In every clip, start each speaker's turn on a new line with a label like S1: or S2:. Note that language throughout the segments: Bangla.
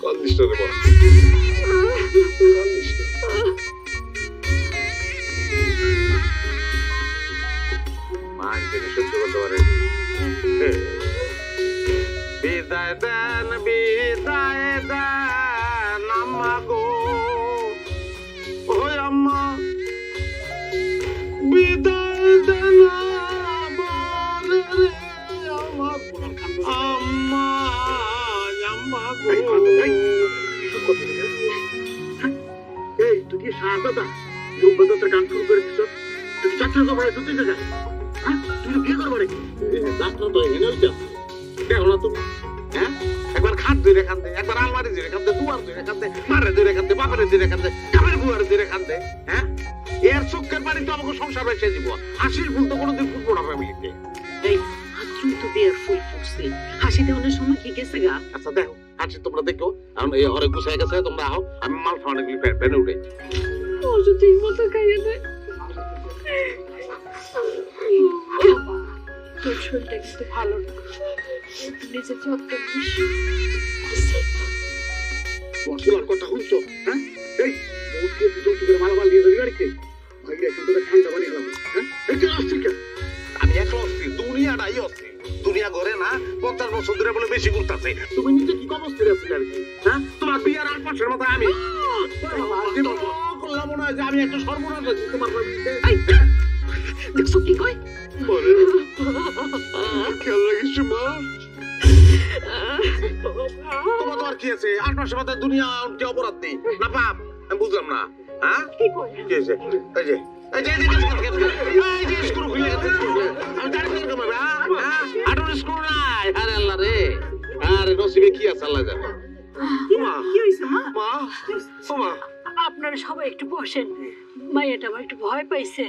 S1: কান্দিস না রে মা, কান্দিস না। মা যেটা সহ্য করতে পারে। বিদায় দেন আম্মা গো, ওই আম্মা বিদায় দেন আম্মা, আম্মা গো।
S2: এই তুই কি শাহজাদা লোকবাজার গান শুরু করে দিচ্ছ? তুই যাত্রা তো বাড়ি তুই জায়গায়, হ্যাঁ তুই তো বিয়ে করবো নাকি? যাত্রা তো এখানে হইতে দেখো না তুমি,
S1: হ্যাঁ একবার খাট ধরে খান্দে, একবার আলমারি ধরে খান্দে, দুয়ার ধরে খান্দে, মারে ধরে খান্দে, বাপের ধরে খান্দে, কাপের বুয়ার ধরে খান্দে। হ্যাঁ এর চোখের বাড়ি তো আমাকে সংসার বেসে দিব। হাসির ফুল তো কোনোদিন ফুটবো না ফ্যামিলিতে।
S3: এই আজকেও তো বিয়ের ফুল ফুটছে, হাসি দেওয়ানোর সময় কি গেছে গা?
S1: আচ্ছা দেখো হাসি তোমরা দেখো, এখন এই ঘরে গুছাই গেছে, তোমরা আও, আমি মাল খাওয়ানোগুলি প্যানে উঠে।
S3: ও তো ঠিক মতো খাইয়ে দেয়। তোর শরীরটা কিন্তু ভালো না, নিজের যত্ন নিস।
S2: বসুলার কথা শুনছো? হ্যাঁ এই মুখে ভিতর থেকে মালামাল দিয়ে যাবি বাড়িতে, ভাইরা এখন তোদের ঠান্ডা বানিয়ে গেলাম। হ্যাঁ এই যে আসছি কেন?
S1: আমি এক অস্থির, দুনিয়াটাই অস্থির। দুনিয়া ঘরে না 50 বছর ধরে বলে বেশি ঘুরতেছে।
S2: তুমি নিজে কি অবস্থায় আছিলে আর কি? হ্যাঁ
S1: তোমার বিয়ার 8 মাসের মতো আমি করলাম না যে আমি একটা সর্বনাশ হয়েছি তোমার ফ্যামিলিতে।
S3: দেখছো কি কয়?
S1: খেয়াল রাখিস মা। তোমার তো আর কি আছে, 8 মাসের মধ্যে দুনিয়া কি অপরাধ নেই না পাপ? আমি বুঝলাম না। হ্যাঁ
S3: কি কয়?
S1: কি হয়েছে? এই যে স্ক্রু খুলে গেছে, আমি জানি না কেমন আটর স্ক্রু নাই। আরে আল্লাহ রে, আরে নসিবে কি আছে আল্লাহ জানে।
S3: কি হইছে মা?
S1: মা ও মা,
S3: আপনারা সবাই একটু বসেন, মাইয়াটা আমার একটু ভয় পাইছে।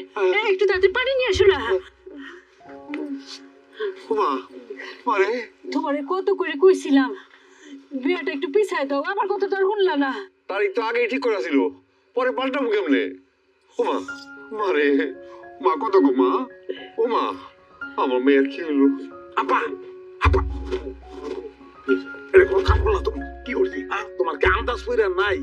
S3: একটু তাড়াতাড়ি পানি নিয়ে আসো না।
S1: ও মা, মারে
S3: তোমারে কত করে কইছিলাম বিয়েটা একটু পিছাই দাও, আমার কথা তো আর শুনলা না।
S1: তারিখ তো আগেই ঠিক করা ছিল, পরে পাল্টাবো কেমনে? ও মা, মারে মা কত গো মা, ও মা আমার মেয়ের কি হলো? আপা আপা এরকম কাম করলা তুমি, কি করছি? তোমার কি আন্দাজ পইরা নাই?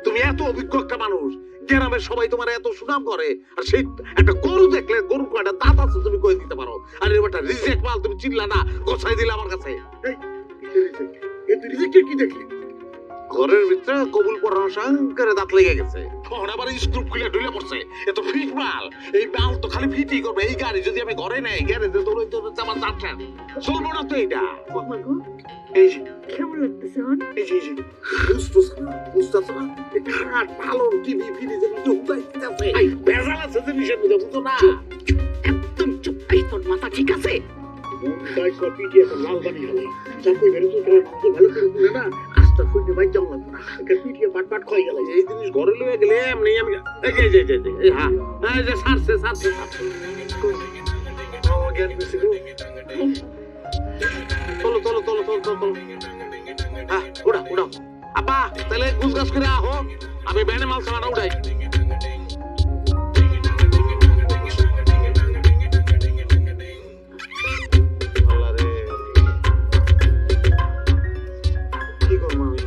S1: তুমি এত অভিজ্ঞ একটা মানুষ, গ্রামের সবাই তোমার এত সুনাম করে, আর সেই একটা গরু দেখলে গরু কয়টা দাঁত আছে তুমি কই দিতে পারো, আর এবারটা রিজেক্ট মাল তুমি চিনলা না, গোছাই দিলে আমার কাছে।
S2: এই তুই রিজেক্টের কি দেখলি?
S1: ঘরের ভিতরে কবুল পড়ানো সংকরে দাঁত লেগে গেছে, তখন আবার স্ক্রু খুলে ঢুলে পড়ছে। এত ফিট মাল, এই মাল তো খালি ফিটই করবে। এই গাড়ি যদি আমি ঘরে নেই, গ্যারেজে তো রইতে হচ্ছে আমার দাঁতটা, চলবো না তো এইটা। এই যে
S3: কেমন লাগতেছে এখন?
S1: এই যে বুঝতেছো না, এই খারাপ ভালো টিভি ফিরি যে কেউ উঠাইতে আছে, ভেজাল আছে জিনিসের মধ্যে, বুঝো না?
S3: একদম চুপ, এই তোর মাথা ঠিক আছে?
S2: মুন্ডাই সব পিটিয়ে একটা লাল বানিয়ে গেল, চাকরি বেরো তো তোর মাংস ভালো করে তুলে না, আস্তা শুনে বাইক যাওয়া লাগবে না, পিটিয়ে পাট পাট খাই গেল।
S1: এই জিনিস ঘরে লয়ে গেলে এমনি আমি এই যে এই হ্যাঁ এই যে সারছে জ্ঞান বেশি গো। চলো হ্যাঁ উড়াও আপা, তাহলে গুছ গাছ করে আহো, আমি ব্যানে মাল সামাটা উঠাই। কি করবো আমি?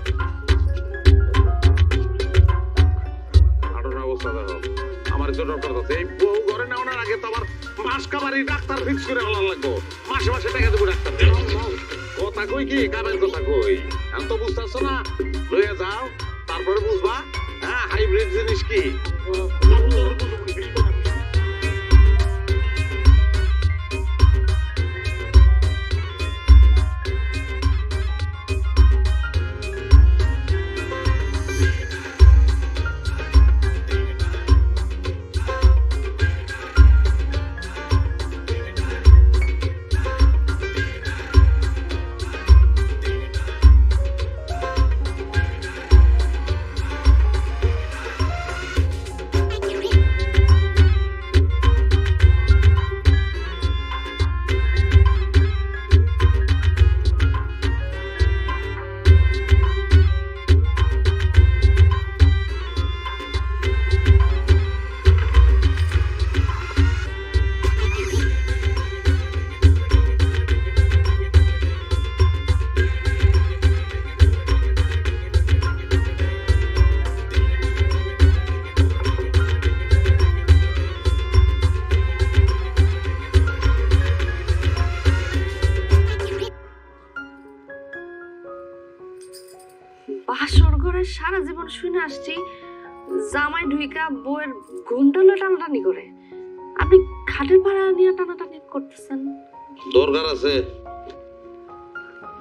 S1: অবস্থা দেখো আমার জন্য করতেছে। এই বউ ঘরে নেওয়ার আগে তো আমার মাস কাবারি ডাক্তার ফিক্স করে ভালো লাগতো, মাসে মাসে টাকা দেবো ডাক্তার। কথা কই কি কামের কথা কই, এখন তো বুঝতেছো না, লইয়া যাও তারপরে বুঝবা। হ্যাঁ হাইব্রিড জিনিস কি।
S4: সারা জীবন শুনে আসছি জামাই ঢুইকা বউয়ের ঘুমটালো টানাটানি করে, আপনি খাটের ভাড়া নিয়ে টানাটানি করতেছেন।
S1: দরকার আছে,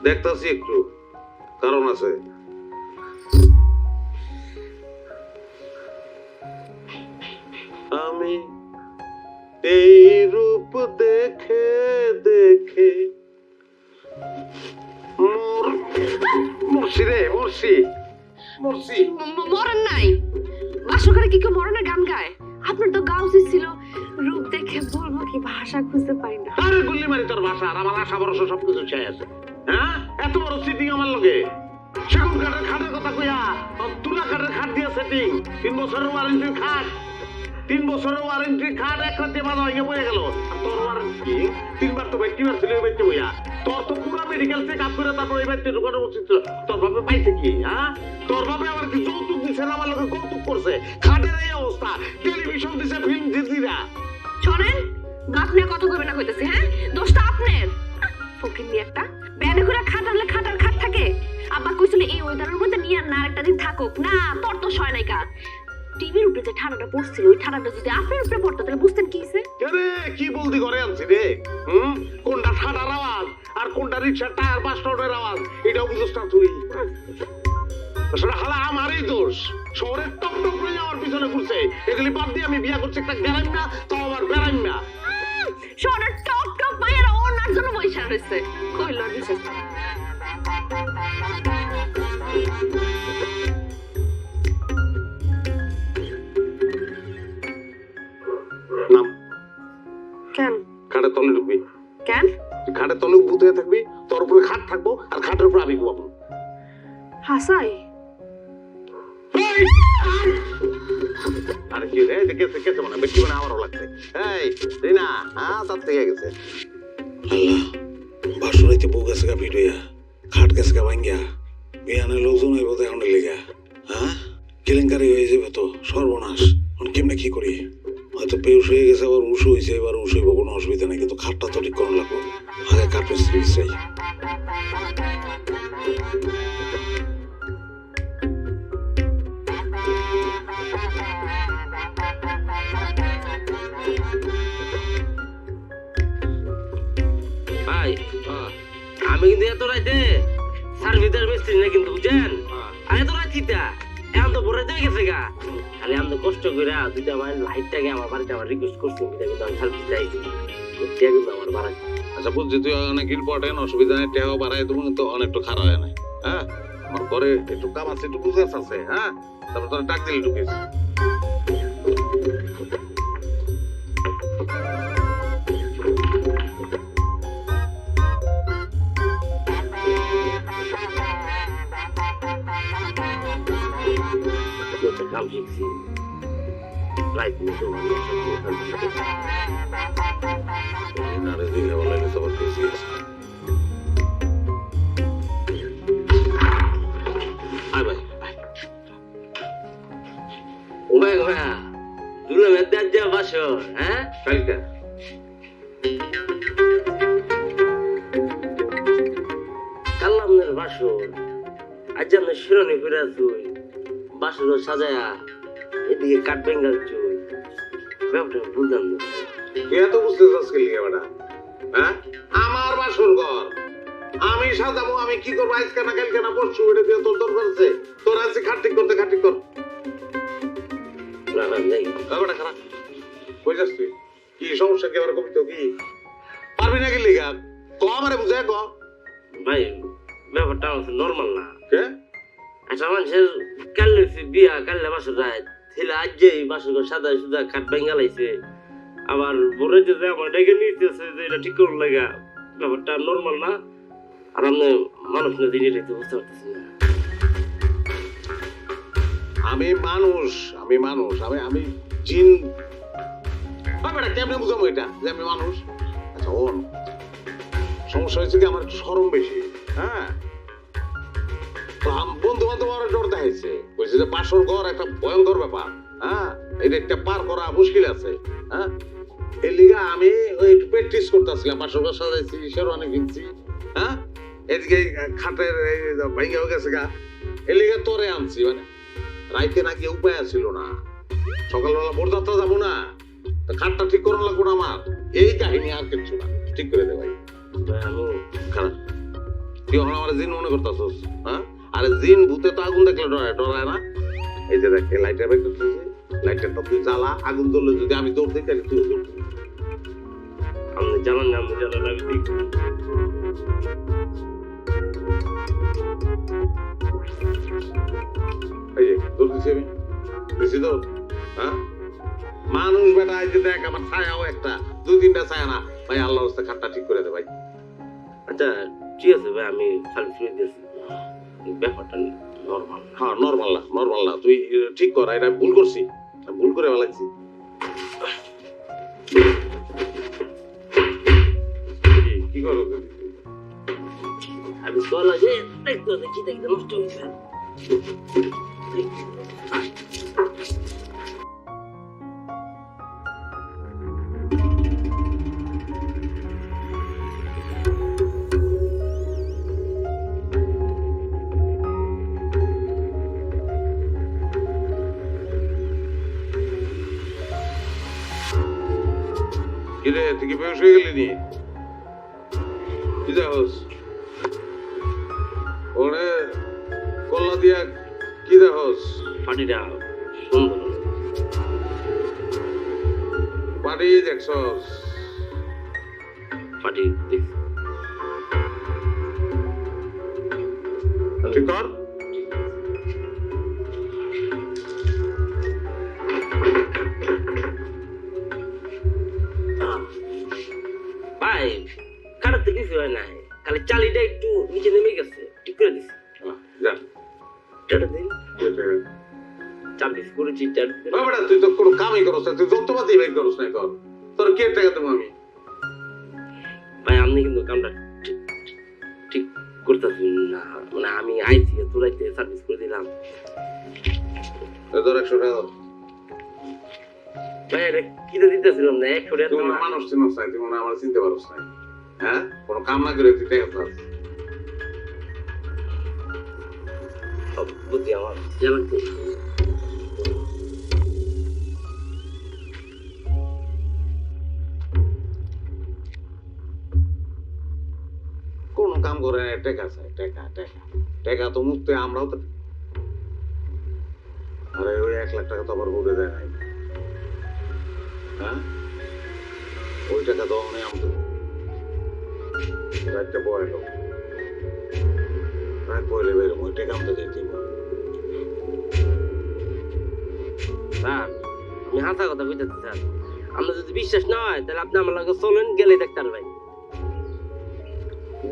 S1: দেখতাছি একটু, কারণ আছে। আমি এই রূপ দেখে দেখে মরছি রে, মরছি।
S4: মরণ নাই, বাসরঘরে কি কেউ মরণের গান গায়? আপনার তো গা উচিত ছিল, রূপ দেখে বলবো কি ভাষা খুঁজতে পারি না।
S1: আরে গুল্লি মারি তোর ভাষা, আর আমার আশা ভরসা সবকিছু চাই আছে। হ্যাঁ, এত বড় সিটিং আমার লগে, সেগুন কাঠের খাটের কথা কইয়া তুলা কাঠের খাট দিয়া সেটিং, 3 বছরের ওয়ারেন্টির খাট, 3 বছরের ওয়ারেন্টির খাট এক রাতে বাধা হয়ে পড়ে গেল। আর তোর ওয়ারেন্টি 3 বার তো বাইটি বার ছিল, এই বাইটি বইয়া তোর তো পুরো মেডিকেল চেক আপ করে তারপর এই বাইটি ঢুকানো উচিত ছিল। তোর বাপে পাইছে কি? হ্যাঁ, তোর বাপে আবার কি যৌতুক দিছে না? আমার লোকে কৌতুক করছে। খাটের এই অবস্থা, টেলিভিশন দিছে ফিল্ম দিদিরা।
S4: শোনেন, বাপ নিয়ে কথা কইবে না কইতেছি। হ্যাঁ, দোষটা আপনার। ফকির নিয়ে একটা ব্যানে করে খাটালে খাটার খাট থাকে। আব্বা কইছিল এই ওয়েদারের মধ্যে নিয়ে না আরেকটা দিন থাকুক না, তোর তো সয় নাইকা। টিভির উপরে যে ঠান্ডাটা পড়ছিল, ওই ঠান্ডাটা যদি আপনার উপরে পড়তো তাহলে বুঝতেন কি হইছে?
S1: রে কি বলদি করে আনছি রে? কোনটা ঠাডার আওয়াজ আর কোনটা রিক্সার টায়ার বাস্টারের আওয়াজ, এটাও বুঝছ না তুই? আসলে হালা আমারই দোষ, শহরের টপ টপ করে যাওয়ার পিছনে ঘুরছে। এগুলি বাদ দিয়ে আমি বিয়া করছি একটা গ্যারাম না, তাও আবার বেড়াইম না।
S4: শহরের টপ টপ মায়েরা ওনার জন্য বৈশা রয়েছে, কইল বিশেষ
S1: নাম।
S4: কেন?
S1: খাটের তলে ঢুকবি।
S4: কেন?
S1: খাটের তলে ভূত হয়ে থাকবি, তোর উপরে খাট থাকবো আর খাটের উপরে আমি ঘুমাবো।
S4: হাসাই
S1: আরে কি রে, কেসে কেসে মানে বেশি মানে আমারও লাগছে। এই রিনা, হ্যাঁ তার থেকে গেছে।
S5: আল্লাহ, বাসুরাইতে বউ গেছে গা পিটুইয়া, খাট গেছে গা ভাঙ্গিয়া, বিয়ানের লোকজন হইব তো এখন লেগা। হ্যাঁ, কেলেঙ্কারি হয়ে যাবে তো, সর্বনাশ। এখন কেমনে কি করি? হয়তো বেউস হয়ে গেছে, আবার উঁসু হয়েছে, এবার উঁসু হইব, কোনো অসুবিধা নেই, কিন্তু খাটটা তো ঠিক করানো লাগবো। আগে কাঠ মিস্ত্রি চাই।
S6: ভাই, আমি কিন্তু এত রাইতে সার্ভিসের মিস্ত্রি না কিন্তু, বুঝছেন? আর এত রাত কিতা এখন তো ভরে দিয়ে গেছে গা। খালি আমি তো কষ্ট করে দুইটা আমার লাইটটাকে আমার বাড়িতে আমার রিকোয়েস্ট করছি, এটা কিন্তু আমি সার্ভিস চাইছি, এটা কিন্তু আমার বাড়া।
S1: আচ্ছা বুঝছি, তুই অনেক ইম্পর্টেন্ট, অসুবিধা নেই, টেহাও বাড়ায় তুমি কিন্তু অনেকটা খারাপ হয় না। হ্যাঁ, আমার ঘরে একটু কাম আছে, একটু বুঝে আছে। হ্যাঁ, তারপর তোর ডাক দিলে ঢুকিস।
S6: কাম শিখছি রাইট মতো
S1: আরে দিলে বলে গেছে, আবার বেশি গেছে। আয় ভাই, আয়।
S6: ওমায় ওমা দুলে মেদার যা বাসর। হ্যাঁ,
S1: কালকে
S6: কাল্লামনের বাসর, আজ আমরা শিরোনি ফিরে তুই বাসর সাজায়া এদিকে কাঠ বেঙ্গাল চুই, ব্যাপারটা বুঝলাম না।
S1: তুই এত বুঝতে চাস কি লিগে বেটা? হ্যাঁ, আমার বাসর ঘর, আমি সাজাবো, আমি কি করবো? আজকে না কালকে না পরশু, এটা দিয়ে তোর দরকার আছে? তোর আছে খাট ঠিক করতে, খাট ঠিক কর।
S6: না না যাই
S1: ব্যাপারটা খারাপ। কই যাস তুই? কি সমস্যা, কি আবার কবি তো কি পারবি না কি লিগা? ক আমারে বুঝায় ক।
S6: ভাই, ব্যাপারটা নর্মাল না।
S1: কে?
S6: আচ্ছা মানুষের কাল্লে বিয়া, কাল্লে বাসর যায়, ছেলে আজ যে বাসর সাদা সুদা খাট বেঙ্গাল আইছে, আবার বলে যে আমার ডেকে নিতেছে যে এটা ঠিক করুন লাগা, ব্যাপারটা নর্মাল না। আর আপনি মানুষ না জিনিস বুঝতে পারতেছি না।
S1: আমি মানুষ, আমি মানুষ, আমি জিন। বেটা কেমনে বুঝাবো এটা যে আমি মানুষ? আচ্ছা ওন সমস্যা হয়েছে কি, আমার একটু শরম বেশি। হ্যাঁ, বন্ধু বান্ধব আমার ডর দেখাইছে, বলছে যে বাসর ঘর একটা ভয়ঙ্কর ব্যাপার। হ্যাঁ, এটা একটা পার করা মুশকিল আছে। হ্যাঁ, এই লিগা আমি ওই একটু প্র্যাকটিস করতেছিলাম, বাসর ঘর সাজাইছি, শেরওয়ানি কিনছি। হ্যাঁ, এদিকে খাটের ভাইঙ্গা হয়ে গেছে গা, এর লিগে তোরে আনছি মানে রাইতে নাকি উপায় ছিল না সকালবেলা বোরযাত্রা যাবো না তা খাটটা ঠিক করানো লাগবো না আমার এই কাহিনী আর কিচ্ছু না ঠিক করে দে ভাই
S6: ভাই আমি
S1: খারাপ তুই এখন আমার জিন মনে করতেছস হ্যাঁ আরে জিন ভূতে তো আগুন দেখলে ডরায় না এই যে দেখ লাইটার বের করতেছি লাইটারটা তুই জ্বালা আগুন জ্বললে যদি আমি দৌড় দিই তাহলে তুই দৌড় দিবি।
S6: আপনি জানান না আমি জানান আমি দেখি
S1: এই যে দৌড় দিছি আমি দিছি দৌড় হ্যাঁ মানুষ বেটা এই যে দেখ আমার ছায়াও একটা দুই তিনটা ছায়া না ভাই আল্লাহ হস্তে খাটটা ঠিক করে দে ভাই
S6: আচ্ছা ঠিক আছে ভাই আমি খালি ফিরে দিয়েছি ব্যাপারটা নর্মাল
S1: হ্যাঁ নর্মাল না তুই ঠিক কর এটা ভুল করছি ভুল করে ফেলাইছি কি করো
S6: আমি চলা যে দেখতে দেখি দেখতে নষ্ট হয়েছে
S1: কিরে তুই কি বেশ হয়ে গেলি নি কি দেখোস ওরে কল্লা দিয়া কি দেখোস
S6: পাটিটা সুন্দর
S1: পাটি দেখছস
S6: পাটি দেখছি
S1: ঠিক কর
S6: ভাই খারাপ তো কিছু হয় না খালি চালিটা একটু নিচে নেমে গেছে ঠিক করে দিছি
S1: যা
S6: টাটা দিন চালিশ করেছি টাটা দিন।
S1: বেটা তুই তো কোনো কামই করছ না তুই যন্ত্রপাতি বের করছ না কর তোর কে টাকা দেবো আমি
S6: ভাই আপনি কিন্তু কামটা ঠিক করতেছি না মানে আমি আইছি তোরাইতে সার্ভিস করে দিলাম
S1: তোর 100 টাকা
S6: ভাই এটা কিনে দিতেছিলাম না 100 টাকা
S1: তুই মনে হয় মানুষ চিনস না তুই মনে হয় আমার চিনতে পারস না হ্যাঁ কোনো কাম না করে তুই টাকা পাস
S6: সব বুদ্ধি আমার জানাতে
S1: কোনো কাম করে না টাকা চাই টাকা তো মুক্তি আমরাও তো আরে ওই 1 লাখ টাকা তো আবার ঘুরে দেয় নাই হ্যাঁ ওই টাকা তো অনেক আমাদের একটা বয় লোক রাত বয়লে বেরোম ওই টাকা আমাদের যেতে
S6: স্যার আমি হাসা কথা বুঝতেছি স্যার আমরা যদি বিশ্বাস না হয় তাহলে আপনি আমার লগে চলেন গেলে দেখতে ভাই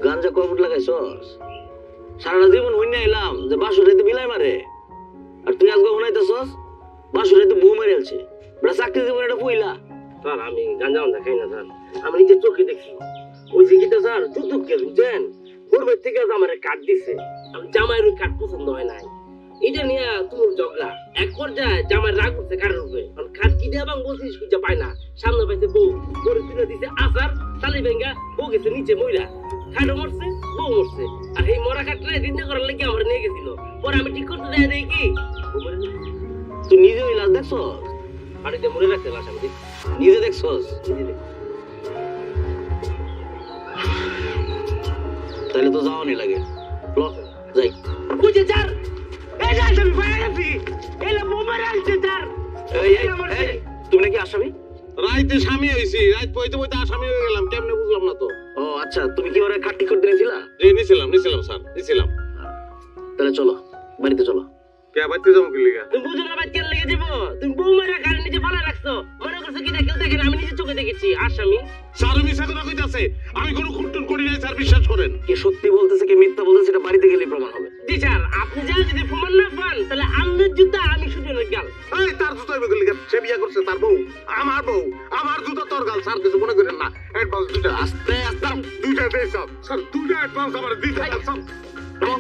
S7: গাঞ্জা কবুট লাগাইছস সারাটা জীবন হইনা এলাম যে বাসুরাইতে বিলাই মারে আর তুই আজকে হনাইতেছস বাসুরাইতে বউ মারি আছে বড় চাকরি জীবন এটা পইলা
S6: স্যার আমি গাঞ্জা মাঞ্জা খাই না স্যার আমি নিজের চোখে দেখছি ওই যে গীতা স্যার যুদ্ধ কে বুঝছেন পূর্বের থেকে আমার কাঠ দিছে আমি জামাইয়ের ওই কাঠ পছন্দ হয় নাই এটা নিয়ে তোমার ঝগড়া এক পর্যায়ে জামাই রাগ উঠছে কাঠের উপরে কারণ কাঠ কি দেওয়া বলছিস খুঁজে পায় না সামনে পাইছে বউ করে তুলে দিছে আচার চালি ভেঙ্গা বউ গেছে নিচে মইরা খাটও মরছে বউ মরছে আর এই মরা কাঠটা রিজনা করার লেগে আমার নিয়ে গেছিল পরে আমি ঠিক করতে দেয় দেখি কি
S7: তুই নিজে ওই লাশ দেখছস
S6: বাড়িতে মরে রাখছে লাশ আমি দেখছি
S7: নিজে দেখছস
S6: নিজে দেখছি।
S7: তাহলে তো যাওয়ানি লাগে ল যাই
S6: বুঝে স্যার এই যে আমি পায়ে গেছি এলে বউ মারা আইছে স্যার
S7: এই এই এই, তুমি নাকি আসামি
S1: রাইতে স্বামী হয়েছি রাত বইতে বইতে আসামি হয়ে গেলাম কেমনে বুঝলাম না তো
S7: ও আচ্ছা তুমি কি ওরা খাটি করতে নিয়েছিলা
S1: যে নিছিলাম স্যার নিছিলাম
S7: তাহলে চলো বাড়িতে চলো
S1: কে বাইতে যাবো কি লিগা
S6: তুমি বুঝো না বাচ্চা লেগে যাবো তুমি বউ মারা গাড়ি নিচে ফালা রাখছো মনে করছো কি কেউ দেখে না আমি নিজে চোখে দেখেছি আসামি
S1: স্যার মিছা কথা কইতাছে আমি কোনো খুনটুন করি নাই স্যার বিশ্বাস করেন
S7: কে সত্যি বলতেছে কে মিথ্যা বলতেছে এটা বাড়িতে গেলেই প্রমাণ হবে
S6: জি স্যার আপনি যা যদি প্রমাণ না পান তাহলে আমাদের জুতা আমি শুধু গাল
S1: এই তার জুতো হইবে কি লিগা সে বিয়া করছে তার বউ আমার জুতো তোর গাল স্যার কিছু মনে করেন না অ্যাডভান্স দুইটা
S7: আস্তে আস্তে
S1: দুইটা দেই স্যার দুইটা অ্যাডভান্স আমার দিতে স্যার
S7: এবং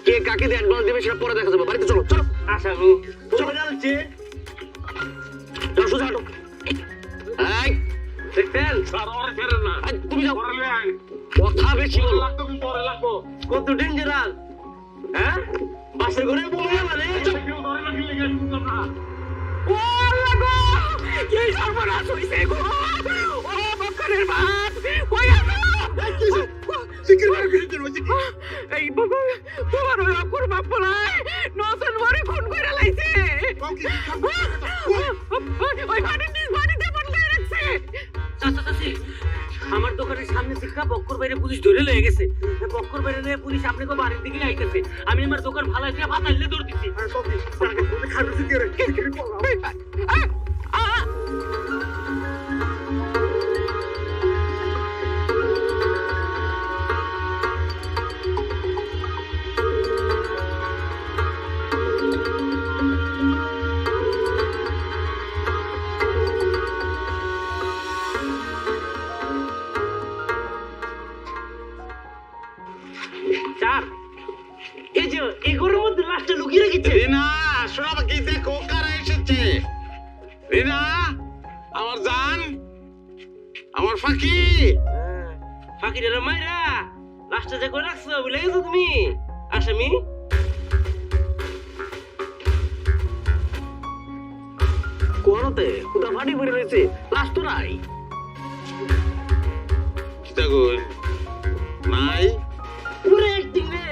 S7: কে কাকে দিয়ে অ্যাডভান্স দিবে সেটা পরে দেখা যাবে বাড়িতে চলো চলো
S6: আসামি চলে যাচ্ছে
S7: চলো সোজা হাঁটো এই
S6: দেখছেন
S1: স্যার ওরে ফেরেন না
S7: এই, তুমি যাও
S1: ওরে লয়ে আয়
S7: কথা বেশি বলো
S1: লাগতো পরে লাগবো
S6: কত ডেঞ্জারাস হ্যাঁ বাসের ঘরে বলে মানে
S1: কেউ ধরে না কিলে গেছে বুঝলাম না
S6: ও আল্লাহ গো কি সর্বনাশ হইছে গো ও বকরের বাপ কই আছো
S2: সিকির মার করে দিল
S6: এই বাবা তোমার ওই অকুর বাপ বলাই নতুন বাড়ি ফোন করে লাইছে ওই বাড়িতে বদলে রাখছে চাচা চাচি আমার দোকানের সামনে থেকে বক্কর বাইরে পুলিশ ধরে লয়ে গেছে বক্কর বাইরে লয়ে পুলিশ আপনাকে বাড়ির দিকে আইতেছে আমি আমার দোকান ভালো করে বাতাইলে দৌড় দিচ্ছি
S2: খারাপ সিকির সিকির
S6: চার এই যে এগুলোর মধ্যে লাশটা লুকিয়ে রেখেছে
S1: রিনা শোনা কি দেখো কারা এসেছে রিনা আমার জান আমার ফাঁকি
S6: ফাঁকিরের মাইরা লাশটা যে করে রাখছো বুঝলে গেছো তুমি আসামি কোনতে খুদা ফাটি পড়ে রয়েছে লাশ তো নাই
S1: কিতা কই নাই
S6: পুরো একদিন রে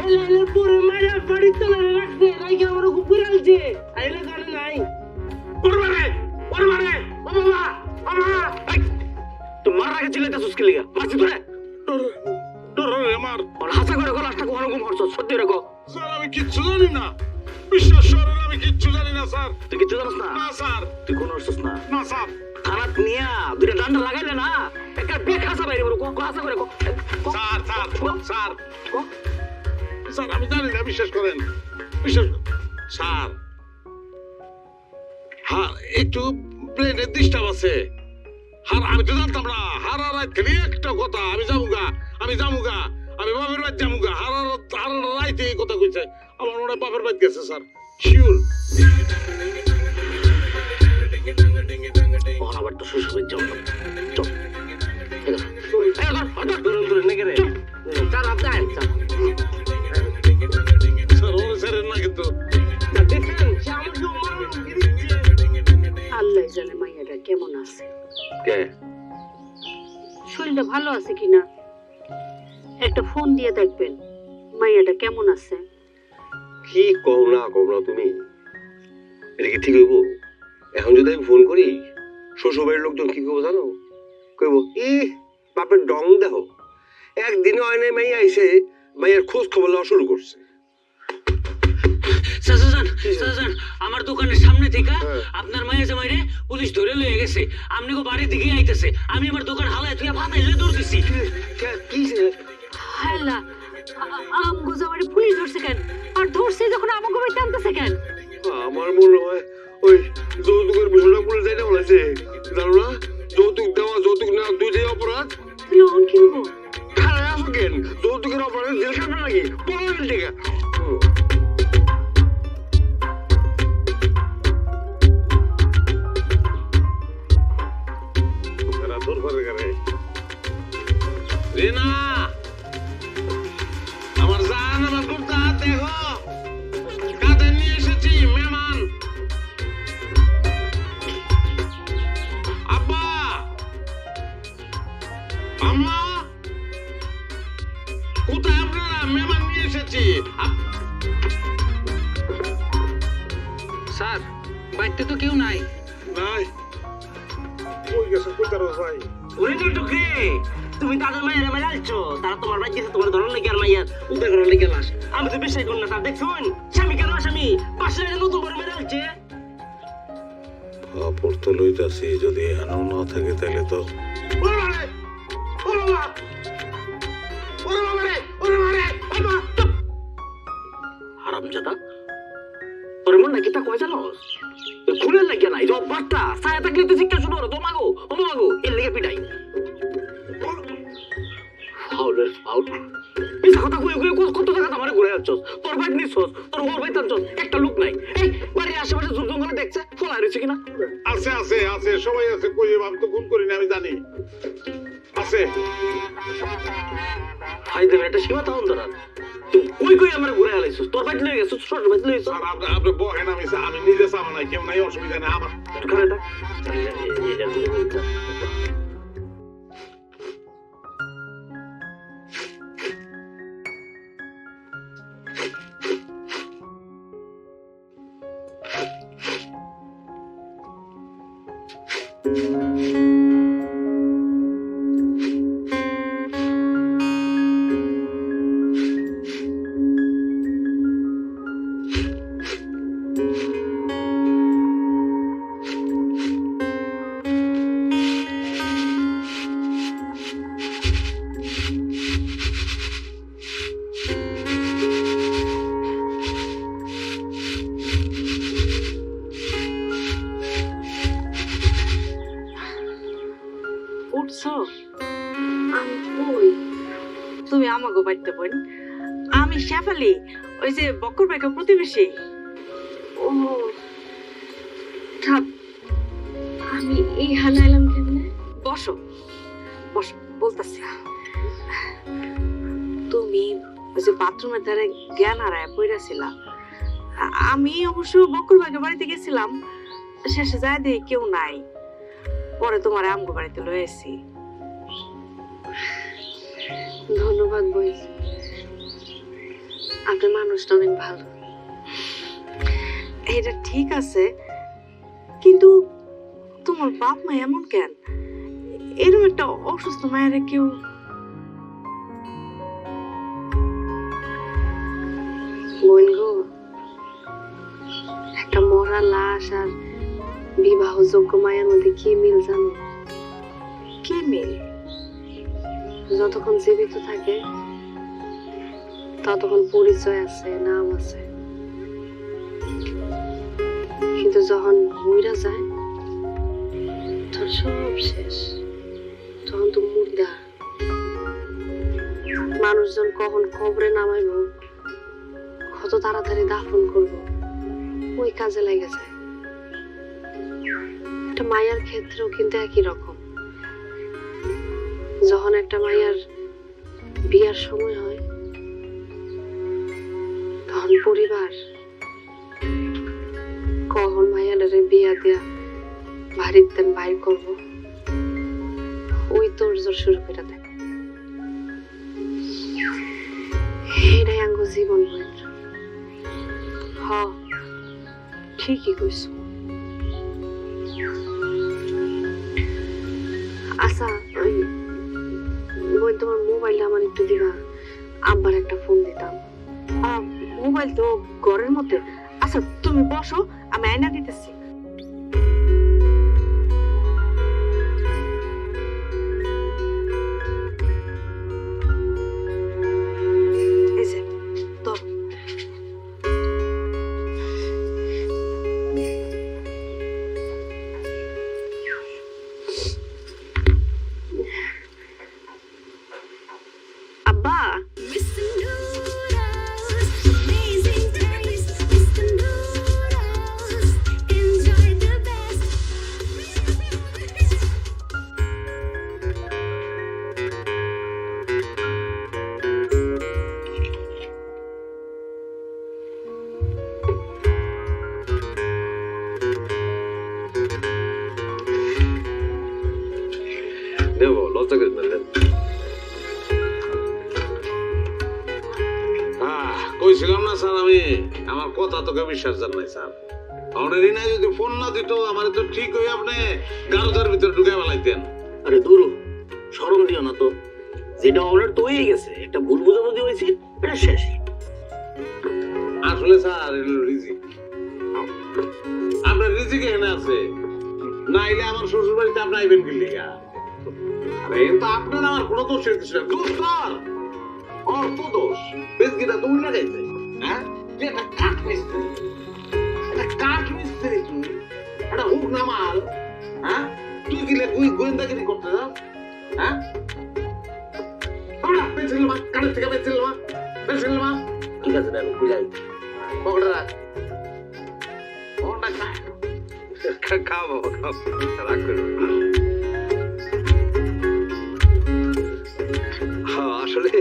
S6: এলে পুরো মাইরা বাড়ি চলে রাখছে রাইকে আমার উপরে আনছে আইলে জানে নাই
S1: ওরে মারে ও বাবা
S6: তোমার আগে চিল্লাইতে সুস্কি লিগা মারছি তোরে
S1: ডর আমার
S6: আর হাসা করে লাশটা কোন রকম হরছ সত্যি রেখো
S1: স্যার আমি কিচ্ছু জানি না বিশ্বাস করেন আমি কিচ্ছু জানি না স্যার
S6: তুই কিছু জানিস না
S1: না স্যার
S6: তুই কোন হরছস না
S1: না স্যার
S6: খারাপ নিয়া দুইটা ডান্ডা লাগাইলে না একটা বেক হাসা বাইরে বড় হাসা করে
S1: স্যার স্যার স্যার স্যার আমি জানি না বিশ্বাস করেন বিশ্বাস স্যার হ্যাঁ একটু প্লেনের ডিস্টার্ব আছে হার আমি তো জানতাম না হারা রাত খালি একটা কথা আমি যামুগা আমি বাপের বাড়ি যামুগা হারা রাইতে এই কথা কইছে আমার মনে হয় বাপের বাড়ি গেছে স্যার শিওর
S6: আবার তো শ্বশুরের যাও চল ধরে নেগে রে চার হাত দেন
S1: স্যার ওরে স্যারের না কিন্তু
S6: দেখেন সে আমার জন্য
S3: আল্লাহ জানে মাইয়াটা কেমন আছে
S1: কে
S3: শরীরটা ভালো আছে কিনা একটা ফোন দিয়ে দেখবেন মাইয়াটা কেমন আছে
S8: কি কও না তুমি এটা কি ঠিক হইব এখন যদি আমি ফোন করি শ্বশুরবাড়ির লোকজন কি করবো জানো কইব বাপের ডং দেখো একদিনে হয় নাই মাইয়া আইসে মাইয়ার খোঁজ খবর লওয়া শুরু করছে
S6: চাচা আমার দোকানের সামনে থেকে আপনার মায়ের জামাইরে পুলিশ ধরে লয়ে গেছে আপনি বাড়ির দিকে আইতেছে আমি আমার দোকান হালায় তুই ভাতাইলে দৌড় দিছি
S8: কি
S3: হাল্লা আমগো জামাইরে পুলিশ ধরছে কেন আর ধরছে যখন আমাকে বাড়িতে আনতেছে কেন
S8: আমার মনে হয় ওই যৌতুকের বিষয়টা পুলিশ যাই না বলেছে জানো না যৌতুক দেওয়া যৌতুক নেওয়া দুইটাই অপরাধ
S3: তাহলে ওন কিনবো
S8: খারাপ আসো কেন যৌতুকের অপরাধ জেল খাবে নাকি 15 টাকা
S1: রিনা আমার জান আমার কুর্তা দেখো কাঁধে নিয়ে এসেছি মেহমান আব্বা আম্মা কোথায় আপনারা মেহমান নিয়ে এসেছি
S6: স্যার বাড়িতে তো কেউ নাই
S1: নাই কই গেছে কোথায় ভাই
S6: উনি তো টুকরে তুমি তাদের মায়ের মেরে আলছো তারা তোমার বাড়ি গেছে তোমার ধরন লেগে আর মাইয়ার উদ্ধার করার লেগে লাশ আমি তো বিশ্বাস করি না স্যার দেখছুন স্বামী কেন স্বামী পাশে নতুন করে মেরে আলছে
S5: অপর তো লইতাছি যদি এখানেও না থাকে তাহলে তো
S6: হারামজাদা তোর মন নাকি তা কয় জানোস খুলের লাগিয়া নাই যে অভ্যাসটা ছায়া থাকলে তুই শিক্ষা শুরু করো তো মাগো ও মাগো এর লেগে পিটাই ফাউলের ফাউল মিছা কথা কই কত টাকা আমার ঘুরে যাচ্ছস তোর ভাই নিছস তোর ওর ভাই তাচ্ছস একটা লোক নাই এই বাড়ির আশেপাশে জুম জঙ্গলে দেখছে ফলাই রয়েছে কিনা
S1: আছে আছে আছে সবাই আছে কই আমি তো খুন করি না আমি জানি আছে
S6: ভাই দেবেন একটা সীমা তখন ধরার
S7: তুই কই কই আমার ঘুরে আলাইছিস তোর বাড়ি লয়ে গেছিস ছোট বাড়ি লয়ে গেছিস
S1: স্যার আপনি বহেন আমি নিজে চাবো না কেউ নাই অসুবিধা নেই আমার
S7: খানাটা
S3: উঠছো?
S4: আমি কই
S3: তুমি আমাকে বাড়িতে বোন। আমি শেফালি, ওই যে বক্কর ভাইকে প্রতিবেশী।
S4: ও থাক আমি এই হানা এলাম কেমনে
S3: বসো বসো, বলতেছি। তুমি ওই যে বাথরুমের ধারে জ্ঞান হারায় পড়েছিলা। আমি অবশ্য বক্কর ভাইকে বাড়িতে গেছিলাম, শেষে যায় দেখি কেউ নাই। পরে তোমার আমগো বাড়িতে লয়েছি।
S4: ধন্যবাদ বই আপনার মানুষটা অনেক ভালো
S3: এটা ঠিক আছে, কিন্তু তোমার বাপ মা এমন কেন? এরকম একটা অসুস্থ মায়ের কেউ
S4: বোন গো, একটা মরা লাশ আর বিবাহযোগ্য মায়ের মধ্যে কি মিল জানো?
S3: কি মিল?
S4: যতক্ষণ জীবিত থাকে ততক্ষণ পরিচয় আছে, নাম আছে, কিন্তু যখন মইরা যায় তখন সব শেষ। তখন তো মুর্দা। মানুষজন কখন কবরে নামাইব, কত তাড়াতাড়ি দাফন করব, ওই কাজে লেগে যায়। একটা মায়ের ক্ষেত্রেও কিন্তু একই রকম। যখন একটা মায়ের বিয়ার সময় হয় তখন পরিবার কখন মায়ারে বিয়া দিয়া বাড়িতে বাইর করব, ওই তোড়জোড় শুরু করে দেয়। এটাই আঙ্গ জীবন বই।
S3: হ, ঠিকই কইছো।
S4: আচ্ছা ওই বই তোমার মোবাইলটা আমার একটু দিবা, আব্বার একটা ফোন দিতাম।
S3: মোবাইল তো ঘরের মধ্যে। আচ্ছা তুমি বসো, আমি আয়না দিতেছি। এই যে ধরো।
S4: আব্বা
S8: দেবো লজ্জা করে ফেললেন।
S1: কইছিলাম না স্যার, আমি আমার কথা তোকে বিশ্বাস জান নাই স্যার। আমার রিনা যদি ফোন না দিত আমার তো ঠিক হয়ে আপনি গারুদার ভিতরে ঢুকে ফেলাইতেন।
S7: আরে দূরু শরম দিও না তো, যেটা অর্ডার তো হয়ে গেছে, একটা ভুল বুঝাবুঝি হয়েছে, এটা শেষ।
S1: আসলে স্যার রিজিক, আপনার রিজিক এখানে আছে, নাইলে আমার শ্বশুর বাড়িতে আপনি আইবেন কি লিগা? আরে কিন্তু আপনার আমার কোনো দোষের কিছু না, দোষ স্যার অর্থ দোষ। বেশকিটা তুমি লাগাইছে, হ্যাঁ? তুই একটা কাঠ মিস্ত্রি, একটা কাঠ মিস্ত্রি, তুই একটা হুক না মাল, হ্যাঁ? তুই কি গোয়েন্দাগিরি করতে যাস, হ্যাঁ? পেন্সিল মা, কানের থেকে পেন্সিল মা, পেন্সিল মা।
S7: ঠিক আছে আমি বুঝাই।
S1: পকেটে রাখ, পকেটটা খাবো, রাখ করবো।
S8: আসলে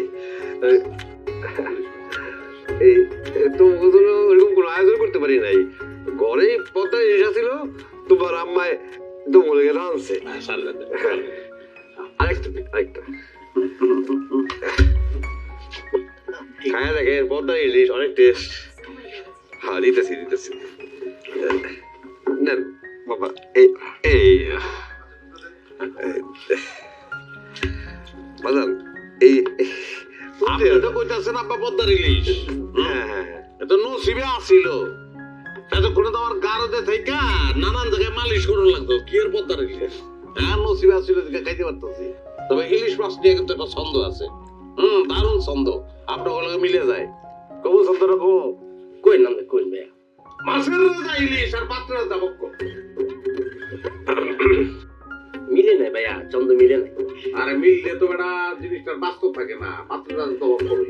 S8: তোমাকে জন্য এরকম কোনো আয়োজন করতে পারি নাই। ঘরে পদ্মা ইলিশ ছিল, তোমার আম্মায় তোমার লেগে রাঁধছে। আরেকটা খায়া দেখেন, পদ্মা ইলিশ অনেক টেস্ট। হ্যাঁ, দিতেছি নেন বাবা। বাজান এই
S1: আপনি তো কইতাছেন আব্বা পদ্মার ইলিশ।
S8: হ্যাঁ,
S1: এটা নসিবে আসিল, এতক্ষণে তো আমার গারদে থেকে নানান জায়গায় মালিশ করুন লাগতো। কি এর পদ্মার ইলিশ? হ্যাঁ, নসিবে আসিল দিকে খাইতে পারতেছি। তবে ইলিশ মাছ নিয়ে কিন্তু একটা ছন্দ আছে। দারুণ ছন্দ, আপনার লগে মিলে যায়। কবু ছন্দটা কবু
S6: কই নাম কই ভাইয়া?
S1: মাছের রাজা ইলিশ আর পাত্রের রাজা বক্ক।
S6: মিলে নাই ভাইয়া, চন্দ মিলে নাই।
S1: আরে মিললে তো এটা জিনিসটার বাস্তব থাকে না, পাত্রের রাজা তো বক্কই।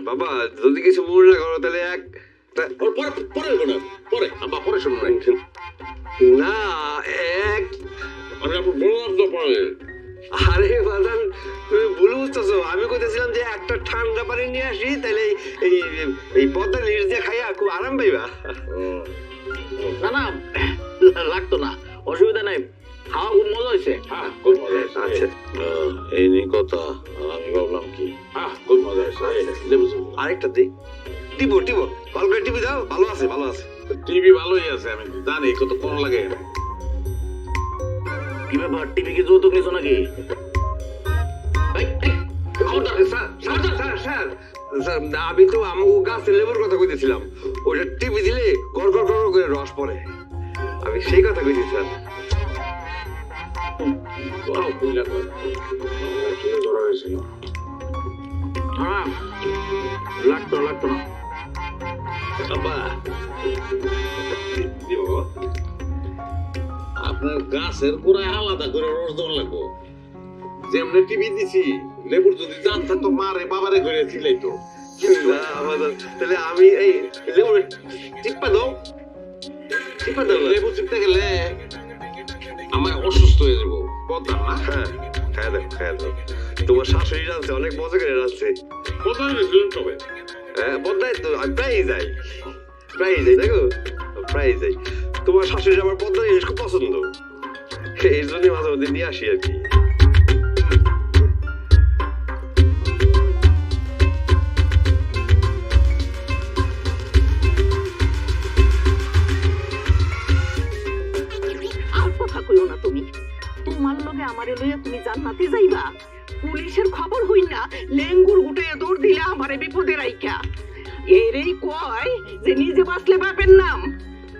S8: বাবা যদি কিছু মনে না করো তাহলে
S1: পরে আব্বা পরে শুনুন।
S8: না এক
S1: আমি আপনার বললাম তো পরে।
S8: আরে বাজান তুমি ভুল বুঝতেছো। আমি কইতেছিলাম যে একটা ঠান্ডা পানি নিয়ে আসি, তাহলে এই পদ্মা ইলিশ দিয়ে খাইয়া খুব আরাম পাইবা।
S2: না না, লাগতো না, অসুবিধা নাই, খাওয়া খুব মজা হয়েছে।
S1: হ্যাঁ, খুব মজা হয়েছে।
S8: আচ্ছা,
S5: এই নিয়ে কথা। আর আমি ভাবলাম কি
S1: হ্যাঁ, খুব মজা হয়েছে। লেবু চুমু।
S8: আরেকটা দিই। টিপো ভালো করে টিপি দাও। ভালো আছে।
S1: টিভি ভালোই আছে, আমি জানি কত কম লাগে।
S2: কি ব্যাপার, টিভি কি যৌতুক নিছো নাকি?
S8: স্যার, আমি তো আমাকে গাছের লেবুর কথা কইতেছিলাম। ওইটা টিপি দিলে গড় করে রস পড়ে। আমি সেই কথা কইছি স্যার।
S2: লাগতো না।
S1: আব্বা আপনার গাছের গোড়ায় আলাদা করে রস দেওয়া লাগবো। যেমনি টিভি দিছি, লেবুর যদি জান থাকতো মারে বাবারে করে ছিলাইতো।
S8: তাহলে আমি এই লেবু টিপ্পা দাও।
S1: লেবু চিপতে গেলে আমার অসুস্থ হয়ে যাবো। পদ্মা না?
S8: হ্যাঁ, খায়া দাও। তোমার শাশুড়ি রাঁধছে, অনেক মজা করে রাঁধছে।
S1: কোথায় গেছিলেন তবে?
S8: পদ্মায় তো আমি প্রায়ই যাই দেখো, প্রায়ই যাই। তোমার শাশুড়ি আমার পদ্মা ইলিশ খুব পছন্দ, এই জন্য মাঝে মধ্যে নিয়ে আসি আর কি।
S9: আর কথা কইও না তুমি। তোমার লগে আমারে লইয়া তুমি জান্নাতে যাইবা? পুলিশের খবর হই না লেঙ্গুর গুটাইয়া দৌড় দিলে আমারে বিপদে রাইখা। এরেই কয় যে নিজে বাঁচলে বাপের নাম।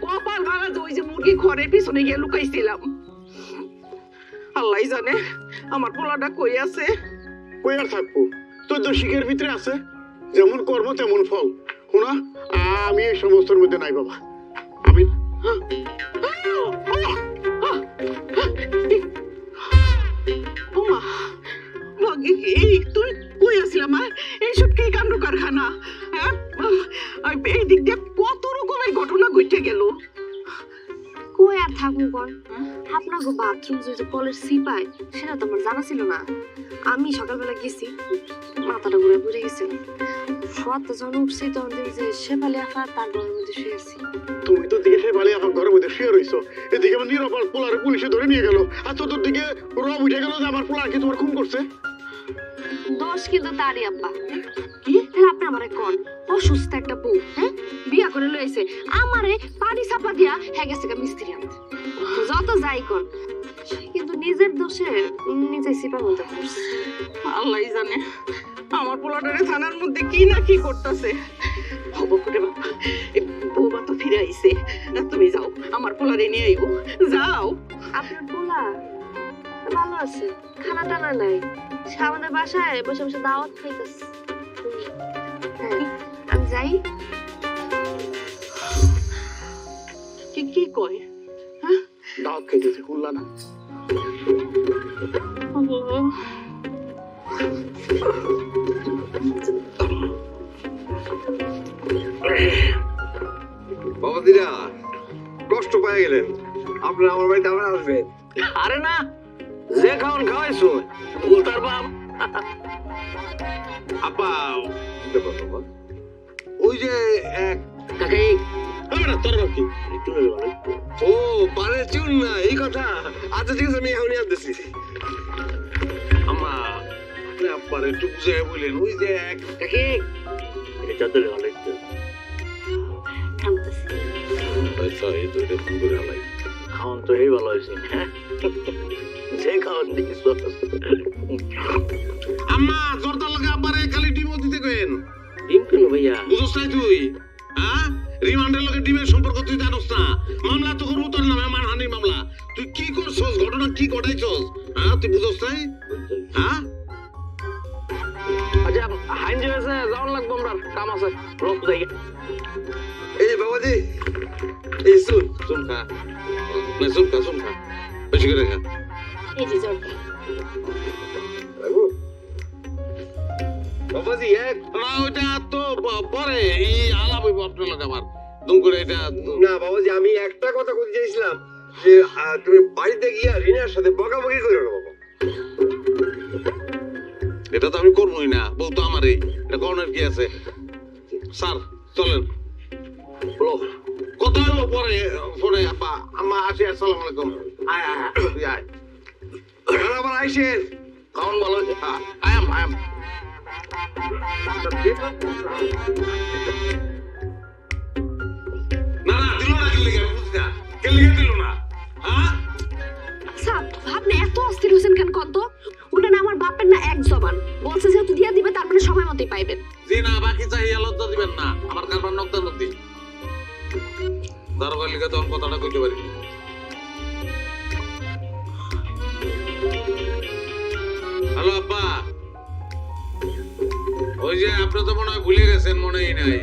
S9: কপাল ভাঙা যে ওই যে মুরগি ঘরের পিছনে গিয়ে লুকাইছিলাম। আল্লাহ জানে আমার পোলাটা কই আছে।
S2: কই আর থাকবো, তোর তো শিখের ভিতরে আছে। যেমন কর্ম তেমন ফল। শোনা, আমি এই সমস্তর মধ্যে নাই বাবা। আমি
S9: ওমা এই তুই কই আসলাম? এইসব কি কাণ্ড কারখানা? এই দিক দিয়ে কত রকমের ঘটনা ঘটে গেল।
S4: কই আর থাকবো বল? আপনার বাথরুম যে কলের সিপাই, সেটা তো আমার জানা ছিল না। আমি সকালবেলা গেছি, মাথাটা ঘুরে গেছিলাম। সত্য যখন উঠছি তখন দেখি যে শেফালি আফা তার ঘরের মধ্যে শুয়ে আছি।
S2: তুমি তো দিকে সে বালি আমার ঘরের মধ্যে শুয়ে রইছো, এদিকে আমার নিরাপদ পোলারে পুলিশে ধরে নিয়ে গেল, আর তোর দিকে রব উঠে গেল যে আমার পোলার কি তোমার খুন করছে।
S4: দোষ কিন্তু তারই আব্বা। কি তাহলে আপনি আমারে কোন অসুস্থ একটা বউ, হ্যাঁ, বিয়া করে লইছে আমারে পানি চাপা দিয়া হ্যাঁ গেছে মিস্ত্রি আনতে। যত যাই কোন, সে কিন্তু নিজের দোষে নিজে সিপার মতো করছে।
S9: আল্লাহ জানে আমার পোলাটারে থানার মধ্যে কি না কি করতেছে। হব করে বাবা, বৌবা তো ফিরে আইছে। তুমি যাও, আমার পোলারে নিয়ে আইও, যাও।
S4: আপনার পোলা ভালো আছে, খানা টানা নাই, সে আমাদের বাসায় বসে বসে দাওয়াত খাইতেছে। হ্যাঁ, আমি যাই।
S9: কি কয়? হ্যাঁ,
S2: দাওয়াত খাইতেছে, শুনলা না?
S8: বাবা দিদা কষ্ট পেয়ে গেলেন, আপনারা আমার বাড়িতে আবার আসবেন।
S2: আরে না, যে খাওয়ান খাওয়াইছো, উল্টার বাপ
S1: আপা ব্যাপার বাবা ওই যে এক
S6: কাকাই
S1: আমরা তোর কি
S6: একটু নেবে ভালো একটু।
S8: ও পারে চুন না এই কথা আচ্ছা ঠিক আছে আমি এখনই আনতেছি
S1: আমা আপনি আব্বার একটু বুঝাই বললেন ওই যে এক
S6: কাকি এটা চাদরে ভালো একটু।
S4: আনতেছি।
S1: আচ্ছা এই তো এটা ফোন করে হালাই
S7: খাওয়ান তো এই ভালো হয়েছে যে খাওয়ান দিস
S1: আম্মা জোরদার লাগে আব্বারে খালি ডিমও দিতে কইেন
S6: ডিম কেন ভাইয়া?
S1: বুঝছ নাই তুই হ্যাঁ রিমান্ডের লগে ডিমের সম্পর্ক তুই জানোস না মামলা তো করবো তোর নামে মানহানি মামলা তুই কি করছস ঘটনা কি ঘটাইছস হ্যাঁ তুই বুঝছ নাই হ্যাঁ
S7: আচ্ছা হাইন যে আছে যাওয়ার লাগবো আমরা কাম আছে লোক যাই
S8: এই বাবাজি এই শুন
S1: শুন খা না শুন খা বেশি করে খা
S4: এই যে জর্দা।
S8: বাবাজি এক
S1: না ওইটা তো পরে এই আলাপ হইব আপনার লগে আমার দুম করে এটা
S8: না বাবাজি আমি একটা কথা বলতে চাইছিলাম যে তুমি বাড়িতে গিয়া রিনার সাথে বকাবকি করো না বাবা
S1: এটা তো আমি করবোই না বউ তো আমারই এটা করণের কি আছে স্যার চলেন
S7: বলো
S1: কথা হলো পরে ফোনে আব্বা আম্মা আসি আসসালামু আলাইকুম আয় আয় আয়, তুই আয়
S8: আবার আইসেন
S1: খাওন ভালো হ্যাঁ আয়াম না না দিল না কেলিগা বুঝ না কেলিগা দিল না হ্যাঁ
S4: আচ্ছা আপনি এত অস্থির হয়েছেন কেন কত? উনি না আমার বাপের না এক জবান বলছে যেহেতু দিয়া দিবে তার মানে সময় মতোই পাইবেন।
S1: জি না বাকি চাহিয়া লজ্জা দিবেন না আমার কারবার নকদা নকদি দরবার লিখে তখন কথাটা কইতে পারি হ্যালো আব্বা ওই যে আপনি তো মনে হয় ভুলে গেছেন মনেই নাই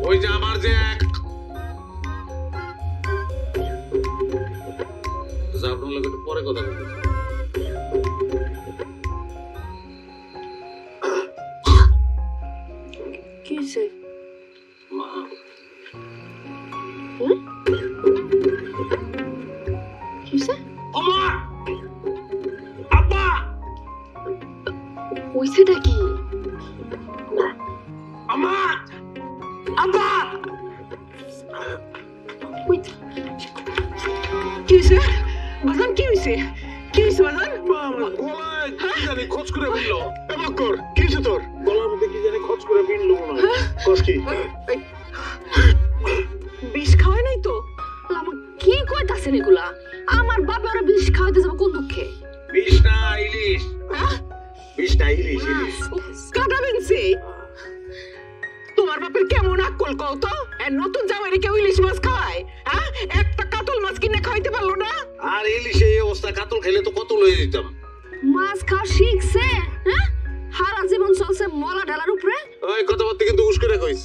S1: ওই যে আমার যে এক আচ্ছা, আপনার লোক একটু পরে কথা বলতে
S3: কি হয়েছে?
S1: মা
S3: কি হয়েছে?
S1: আমা আব্বা
S4: হইছেটা কি?
S1: আমা
S3: আব্বা! কি হয়েছে? বাজান কি হয়েছে? কি হয়েছে বাজান?
S1: গলায় কি জানি খোঁজ করে বললো
S2: এবার কর কি হয়েছে তোর
S1: গলার মধ্যে কি জানি খোঁজ করে বিনলো মনে হয়
S2: কস কি
S3: বিষ খাওয়াই নাই তো?
S4: আমার কি কইতাছেন এগুলা? আমার বাপে ওরা বিষ খাওয়াইতে যাবো কোন দুঃখে?
S1: বিষ না ইলিশ বিষ না ইলিশ ইলিশ
S3: কাটা বেনছে তোমার বাপের কেমন আকল কও তো? এর নতুন জামাইরে কেউ ইলিশ মাছ খাওয়ায়? হ্যাঁ, একটা কাতল মাছ কিনে খাইতে পারলো না?
S1: আর ইলিশে এই অবস্থা কাতল খাইলে তো কত লয়ে দিতাম
S4: মাছ খাওয়া শিখছে? হ্যাঁ, সারা জীবন চলছে মলা ঢালার উপরে।
S1: ওই কথাবার্তা কিন্তু উস করে কইস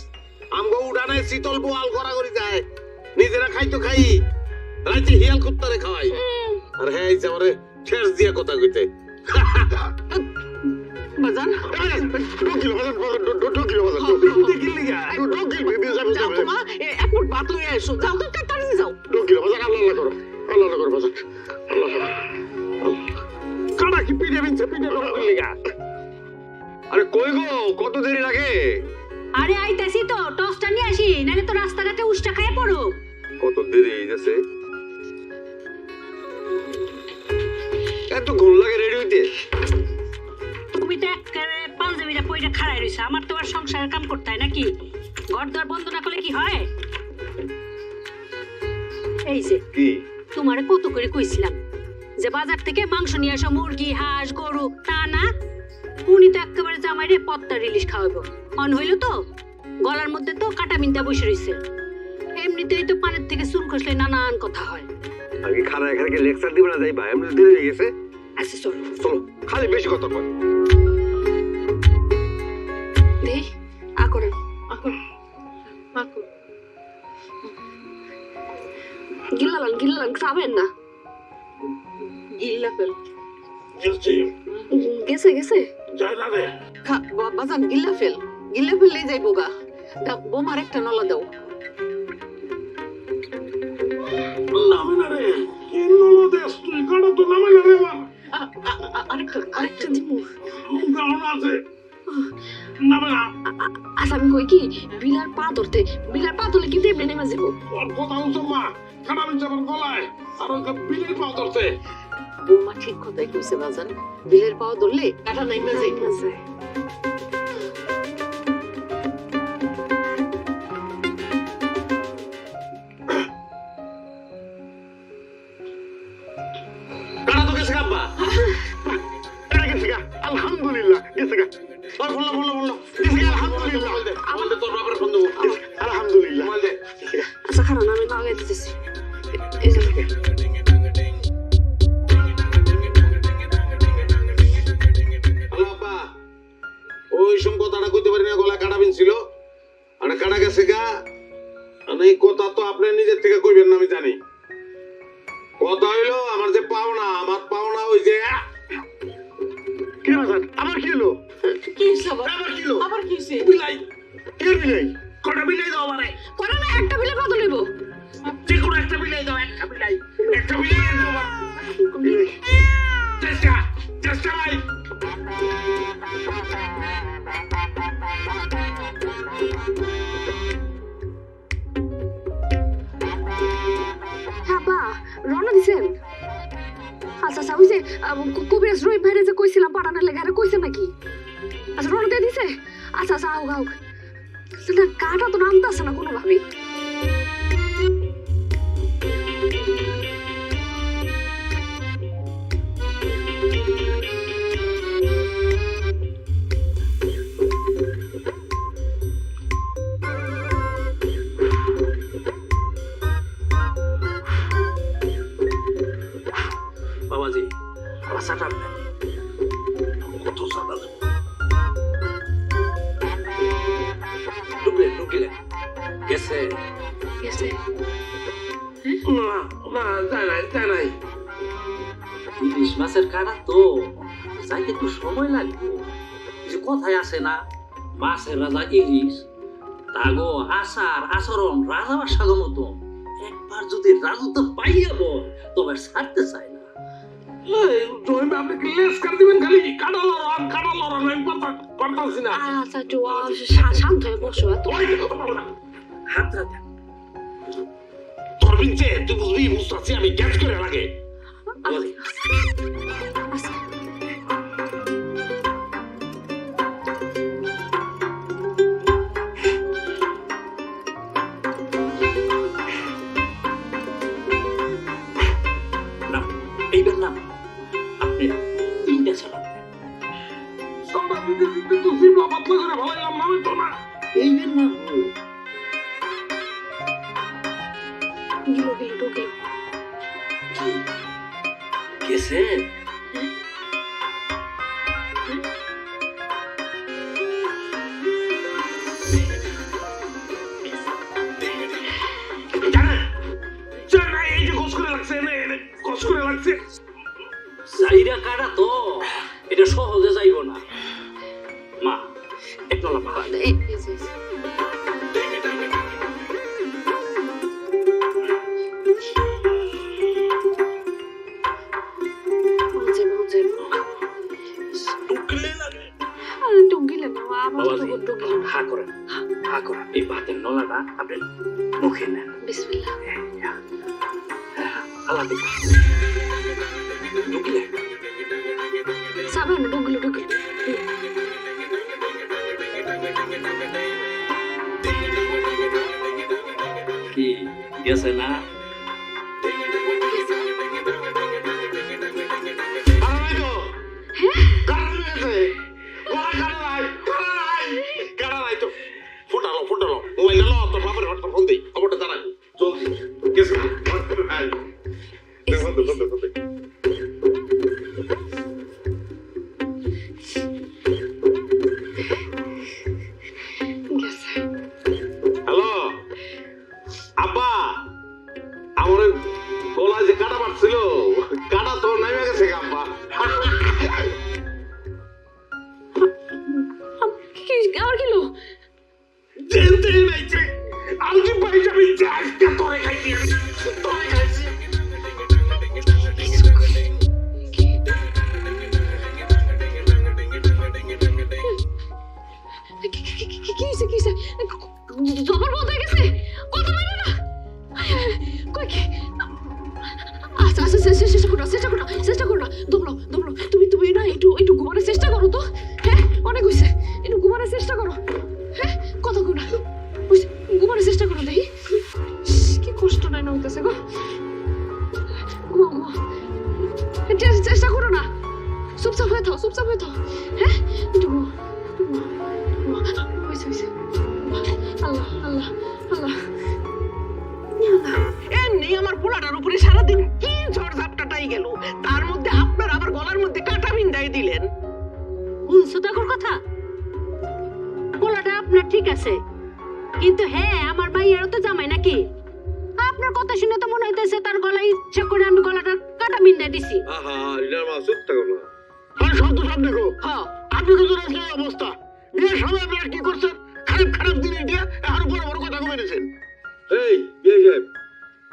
S1: আমগো উড়ানে শীতল বোয়াল গড়াগড়ি যায় নিজেরা খাই তো খাই রাইতে হিয়াল কুত্তারে খাওয়াই আর হ্যাঁ এই যে আমারে ঠেস দিয়া কথা কইতে
S3: বাজান
S2: ঢোকিল
S3: যাও তোমা, এক মুঠ ভাত লইয়া এসো। যাও তো তাড়াতাড়ি যাও।
S2: ঢোকিল বাজার আল্লাহ করো বাজার আল্লাহ
S1: কাটা কি পিঠে বিনছে পিঠে ঢোকিল লিগা
S8: আরে কই গো কত দেরি লাগে
S4: আরে আইতাছি তো, টসটা নিয়ে আসি, নাহলে তো রাস্তাঘাটে উষ্টা খায় পড়ো।
S8: কত দেরি হয়ে গেছে এত ঘুম লাগে রেডি হইতে
S10: তুমি তো একেবারে পাঞ্জাবিটা পইরা খাড়াই রইছো। আমার তো আর সংসারের কাম করতে হয় নাকি? ঘর দর বন্ধ না করলে কি হয়? এই যে
S8: কি
S10: তোমারে কত করে কইছিলাম যে বাজার থেকে মাংস নিয়ে আসো, মুরগি হাঁস গরু, তা না, উনি তো একেবারে জামাইরে পদ্মার ইলিশ খাওয়াবো। অন হইল তো গলার মধ্যে তো কাটা মিনটা বসে রইছে। এমনিতেই তো পানের থেকে চুন খসলে নানান কথা হয়।
S8: আগে খানা এখানে লেকচার দিবে না যাই ভাই আমি দেরি হয়ে গেছে
S10: আচ্ছা চলো
S8: চলো খালি বেশি কথা কয়
S4: দেই আ করেন। গিল্লালান খাবেন না?
S3: গিল্লা ফেল।
S4: গেছে গেছে
S1: যায় না রে
S3: বাজান গিল্লা ফেল। গিল্লা ফেললেই যাইবো গা। দাও বোমার একটা নলা দাও।
S1: নামে না রে কি নলা দেশ তুই কাটা তো নামে না রে মা
S3: আরেকটা
S4: একটা দিমু
S1: কেমন আছে নামে না
S4: আচ্ছা আমি কই কি বিলার পা ধরতে বিলার পা ধরলে কিন্তু এমনি নেমে যাবো
S1: ওর কথা বলছো মা কাটা বিনছে আমার গলায় আর ওকে বিলের পাও ধরছে
S9: বৌমা ঠিক কথাই কইছে বাজান, বিলের পাও ধরলে কাটা নাইমা যাইতেছে।
S1: কাটা তো গেছে আব্বা
S2: এটা গেছে গা আলহামদুলিল্লাহ গেছে গা
S1: আর বললো
S2: গেছে গা আলহামদুলিল্লাহ
S1: আমাদের তোর বাপের ফোন দেবো
S2: আলহামদুলিল্লাহ
S1: মোবাইল দে
S3: আচ্ছা খারাপ আমি না দিতেছি এই যে
S1: হ্যালো আব্বা ওই সব কথাটা কইতে পারি না গলায় কাটা বিনছিল আর কাটা গেছে গা আর এই কথা তো আপনি নিজের থেকে কইবেন না আমি জানি কথা হইলো আমার যে পাওনা ওই যে
S2: কি বাজান আবার কি হলো?
S9: কি হিসাব?
S1: আবার কি হলো
S9: আবার কি হইছে?
S1: বিলাই
S2: কে বিলাই?
S1: কটা বিলাই দাও আমারে
S4: করে না একটা বিলার পা ধরলিব
S1: যে কোনো একটা বিলাই দাও একটা বিলাই দাও আমার
S2: বিলাই
S1: চেষ্টা ভাই
S4: বাবা রওনা দিছেন আচ্ছা আচ্ছা ওই যে কবিরাজ রহিম ভাইরে যে কইছিলাম পাঠানোর লেগে আরে কইছে নাকি আচ্ছা রওনা দিয়ে দিছে আচ্ছা আচ্ছা আউক সেটা কাটা তো নামতাছে না কোনোভাবেই
S6: বাবাজি আমার সাটা
S1: কত সাদা দেবো
S6: ঢুকলে গেছে
S4: গেছে
S6: না যায় নাই ইলিশ মাছের কাটা তো যাইতে একটু সময় লাগবে যে কথায় আছে না মাছের রাজা ইলিশ তাগো আচার আচরণ রাজা বাসাগো মতন একবার যদি রাজত্ব পাইয়া বল তবে ছাড়তে চায় না
S1: জহিম আপনি কি লেস করে দিবেন খালি কাটা লড়ান আমি পারতাছি না
S4: আচ্ছা একটু শান্ত হয়ে বসো এত
S6: হাত রাখেন
S1: তোর বিনছে তুই বুঝতাছি আমি গ্যাস করে লাগে
S6: বাবাজি এইবার না আপনি তিনটা চালাবেন
S1: সাদা দিতে তুই জিবা পাতলা করে ভালাইলাম না আমি তো না
S6: এইবার না
S4: গিলো
S6: গেছে
S1: এই যে কষ্ট করে লাগছে কষ্ট করে লাগছে
S6: যাইরা কাটা তো এটা সহজে যাইব না মা একটু না বাবাজি হা করেন এই ভাতের নলাটা আপনি মুখে নেন
S4: বিসমিল্লাহ
S6: আল্লাহ ঢুকলে
S4: সাবান ঢুকলো
S6: কি গেছে না
S1: ফোটালো মোবাইল লো তোর বাপের ফোন দেই খবরটা জানাই জলদি গেছে হ্যালো আব্বা
S4: চেষ্টা করো না, চুপচাপ হয়ে থাও, চুপচাপ হয়ে থাও। হ্যাঁ, একটু ঘুমো, একটু ঘুমো। হয়েছে, হয়েছে। আল্লাহ, আল্লাহ, আল্লাহ।
S9: এমনি আমার পোলাটার উপরে সারাদিন কি ঝড় ঝাপটাটাই গেল, তার মধ্যে আপনার আবার গলার মধ্যে কাটা বিন্দাই দিলেন।
S10: শুনছো তাকর কথা? পোলাটা আপনার ঠিক আছে, কিন্তু হ্যাঁ আমার ভাইয়েরও তো জামাই নাকি? আপনার কথা শুনে তো মনে হইতেছে তার গলায় ইচ্ছা করে আমি গলাটা কাটা বিন্দাই দিছি।
S8: আহা রিনার মা চুপ থাকো না।
S2: আর শব্দ সব দেখো,
S10: হ্যাঁ,
S2: আপনি তো জানেন এই অবস্থা। বিয়ের সময় আপনারা কি করছেন? খারাপ খারাপ জিনিস দিয়ে এখন বড় বড় কথা কমেছেন।
S8: এই বিয়ে সাহেব,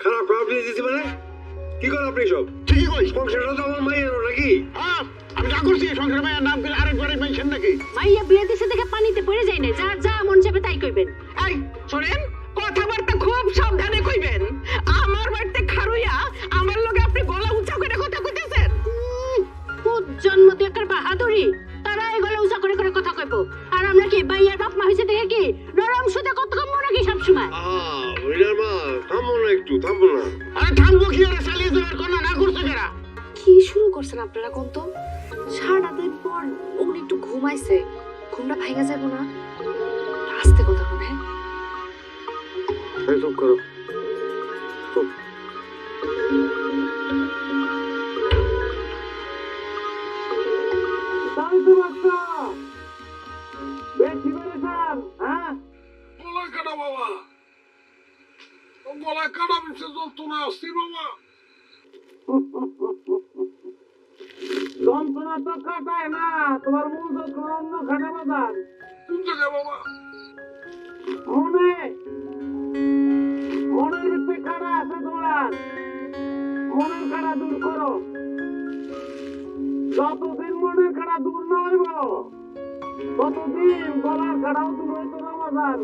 S8: খারাপ খারাপ জিনিস দিছি মানে কি করেন আপনি সব?
S2: ঠিকই কই।
S8: সংসারটা তো আমার মায়ের নাকি?
S2: হ্যাঁ, আমি যা করছি সংসার মায়ের নাম করে আরেকবারে মেনশন নাকি?
S10: মাইয়া বিয়ে দিছে দেখে পানিতে পড়ে যায় না, যা যা মন চাবে তাই কইবেন।
S9: এই শোনেন, কথাবার্তা খুব সাবধানে কইবেন। আমার বাড়িতে খারুইয়া আমার লগে আপনি গলা উঁচা করে কথা কইতেছেন।
S10: জন্ম দিয়ে একটা বাহাদুরি, তারা এই গলা উঁচা করে করে কথা কইবো। আর আমরা কি ভাইয়ার বাপ মা হয়েছে দেখে কি নরম সুদে কত কম নাকি সবসময়?
S8: আহা রিনার মা থামো না, একটু থামো না।
S2: আরে থামবো কি, আরে চালিয়ে দেওয়ার কথা না করছে যারা।
S3: কি শুরু করছেন আপনারা কোন তো? সারাটা দিন পর উনি একটু ঘুমাইছে, ঘুমটা ভাঙা যাবো না? আস্তে কথা বলে।
S8: এই চুপ করো, চুপ।
S1: গলায় কাটা বাবা, গলায় কাটা মিশে যন্ত্রণা আসছি বাবা।
S2: যন্ত্রণা তো কাটায় না, তোমার মূল যন্ত্রণা অন্য খাটা বাজার।
S1: কোন জায়গায় বাবা?
S2: মনের ভিতরে খাড়া আছে তোমার, মনের খাড়া দূর করো। যতদিন মনের খাড়া দূর না হইব ততদিন গলার খাড়াও দূর হইতো না বাজার।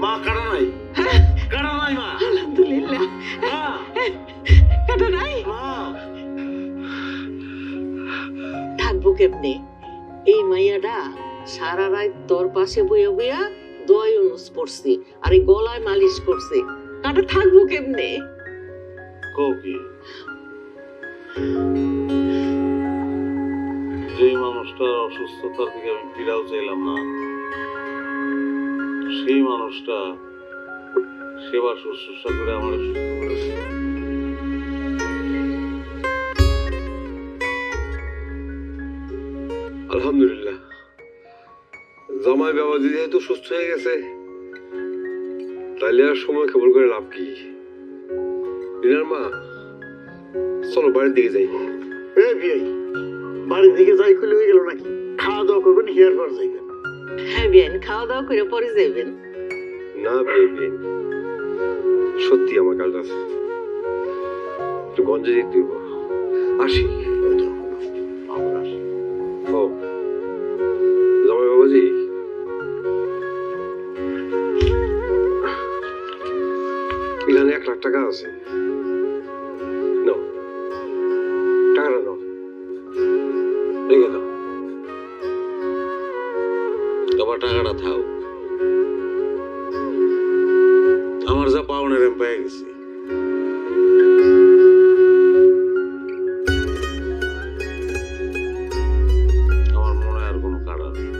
S5: মা কাটা নাই, কাটা নাই মা।
S9: আলহামদুলিল্লাহ,
S5: মা,
S9: কাটা নাই।
S5: মা।
S9: থাকবো কেমনে? এই মাইয়াটা সারা রাত তোর পাশে বইয়া বইয়া দয় অনুস পড়ছে আর এই গলায় মালিশ করছে, কাটা থাকবো কেমনে?
S5: কও কি? যে মানুষটার অসুস্থতার দিকে আমি ফিরাও চাইলাম না, সেই মানুষটা সেবা শুশ্রূষা করে আমার সুস্থ করেছে।
S8: আলহামদুলিল্লাহ, জামাই বাবাজি যেহেতু সুস্থ হয়ে গেছে, তাইলে আর সময় খবর করে লাভ কি? রিনার মা চলো বাড়ির দিকে যাই।
S2: এ বিয়ে, বাড়ির দিকে যাই খুলে হয়ে গেল নাকি? খাওয়া দাওয়া করবেন, হিয়ার পর যাইবেন।
S9: হ্যাঁ বিয়ান, খাওয়া দাওয়া করে পরে যাইবেন।
S8: না বিয়ে বিয়ে, সত্যি আমার কাজ আছে, একটু গঞ্জে যেতে দিব। আসি।
S5: আমরা আসি।
S8: ও জামাই বাবাজি, এখানে 1 লাখ টাকা আছে, নাও টাকাটা নাও, রেখে দাও।
S5: তোমার টাকাটা থাও, আমার যা পাওনের আমি পেয়ে গেছি। আমার মনে আর কোনো কারণ নেই।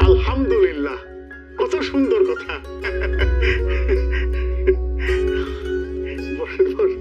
S2: আলহামদুলিল্লাহ, কত সুন্দর কথা। বসে বসে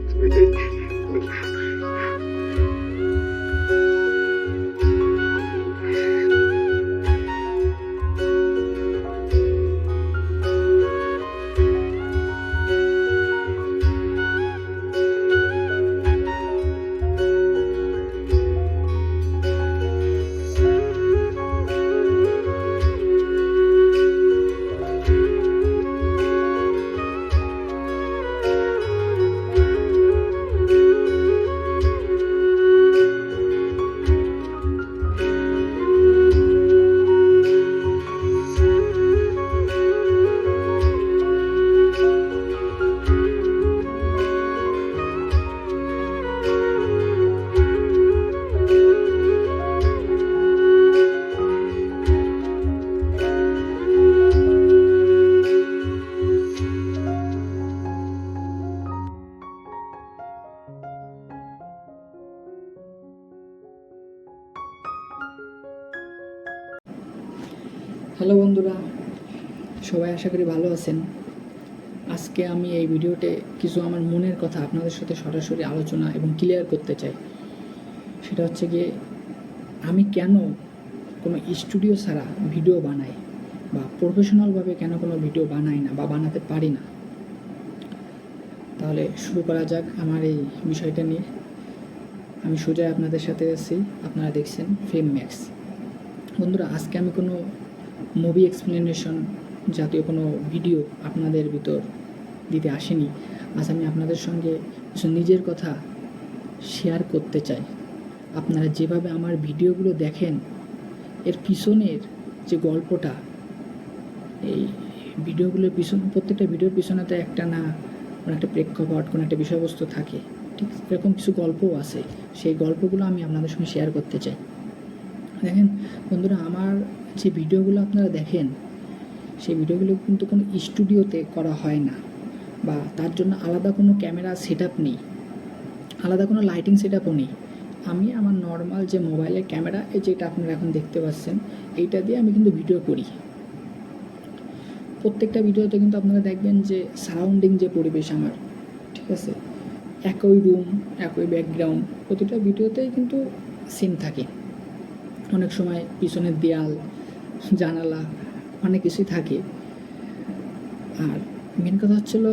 S11: হ্যালো বন্ধুরা, সবাই আশা করি ভালো আছেন। আজকে আমি এই ভিডিওতে কিছু আমার মনের কথা আপনাদের সাথে সরাসরি আলোচনা এবং ক্লিয়ার করতে চাই। সেটা হচ্ছে গিয়ে আমি কেন কোনো স্টুডিও ছাড়া ভিডিও বানাই বা প্রফেশনালভাবে কেন কোনো ভিডিও বানাই না বা বানাতে পারি না। তাহলে শুরু করা যাক আমার এই বিষয়টা নিয়ে। আমি সোজা আপনাদের সাথে আছি, আপনারা দেখছেন ফেম ম্যাক্স। বন্ধুরা, আজকে আমি কোনো মুভি এক্সপ্লেনেশন জাতীয় কোনো ভিডিও আপনাদের ভিতর দিতে আসিনি। আজ আমি আপনাদের সঙ্গে কিছু নিজের কথা শেয়ার করতে চাই। আপনারা যেভাবে আমার ভিডিওগুলো দেখেন, এর পিছনের যে গল্পটা, এই ভিডিওগুলোর পিছনে, প্রত্যেকটা ভিডিওর পিছনে তো একটা না কোনো একটা প্রেক্ষাপট, কোনো একটা বিষয়বস্তু থাকে, ঠিক এরকম কিছু গল্পও আছে। সেই গল্পগুলো আমি আপনাদের সঙ্গে শেয়ার করতে চাই। দেখেন বন্ধুরা, আমার যে ভিডিওগুলো আপনারা দেখেন, সেই ভিডিওগুলো কিন্তু কোনো স্টুডিওতে করা হয় না, বা তার জন্য আলাদা কোনো ক্যামেরা সেট আপ নেই, আলাদা কোনো লাইটিং সেট আপও নেই। আমি আমার নর্মাল যে মোবাইলের ক্যামেরা, এই যেটা আপনারা এখন দেখতে পাচ্ছেন, এইটা দিয়ে আমি কিন্তু ভিডিও করি। প্রত্যেকটা ভিডিওতে কিন্তু আপনারা দেখবেন যে সারাউন্ডিং যে পরিবেশ আমার, ঠিক আছে, একই রুম, একই ব্যাকগ্রাউন্ড, প্রতিটা ভিডিওতেই কিন্তু সিন থাকে। অনেক সময় পিছনের দেয়াল, জানালা, অনেক কিছুই থাকে। আর মেন কথা হচ্ছিল,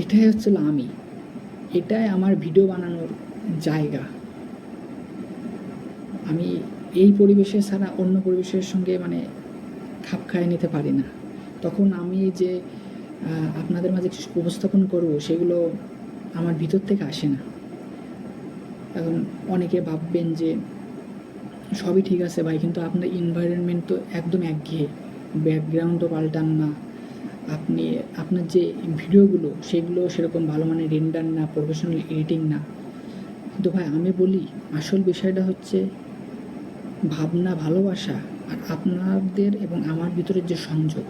S11: এটাই হচ্ছিল আমি, এটাই আমার ভিডিও বানানোর জায়গা। আমি এই পরিবেশে ছাড়া অন্য পরিবেশের সঙ্গে খাপ খাইয়ে নিতে পারি না। তখন আমি যে আপনাদের মাঝে কিছু উপস্থাপন করব, সেগুলো আমার ভিতর থেকে আসে না। এখন অনেকে ভাববেন যে সবই ঠিক আছে ভাই, কিন্তু আপনার এনভায়রনমেন্ট তো একদম একঘেয়ে, ব্যাকগ্রাউন্ডও পাল্টান না, আপনি আপনার যে ভিডিওগুলো সেগুলো সেরকম ভালো মানের রেন্ডার না, প্রফেশনাল এডিটিং না। কিন্তু ভাই আমি বলি, আসল বিষয়টা হচ্ছে ভাবনা, ভালোবাসা, আর আপনাদের এবং আমার ভিতরের যে সংযোগ।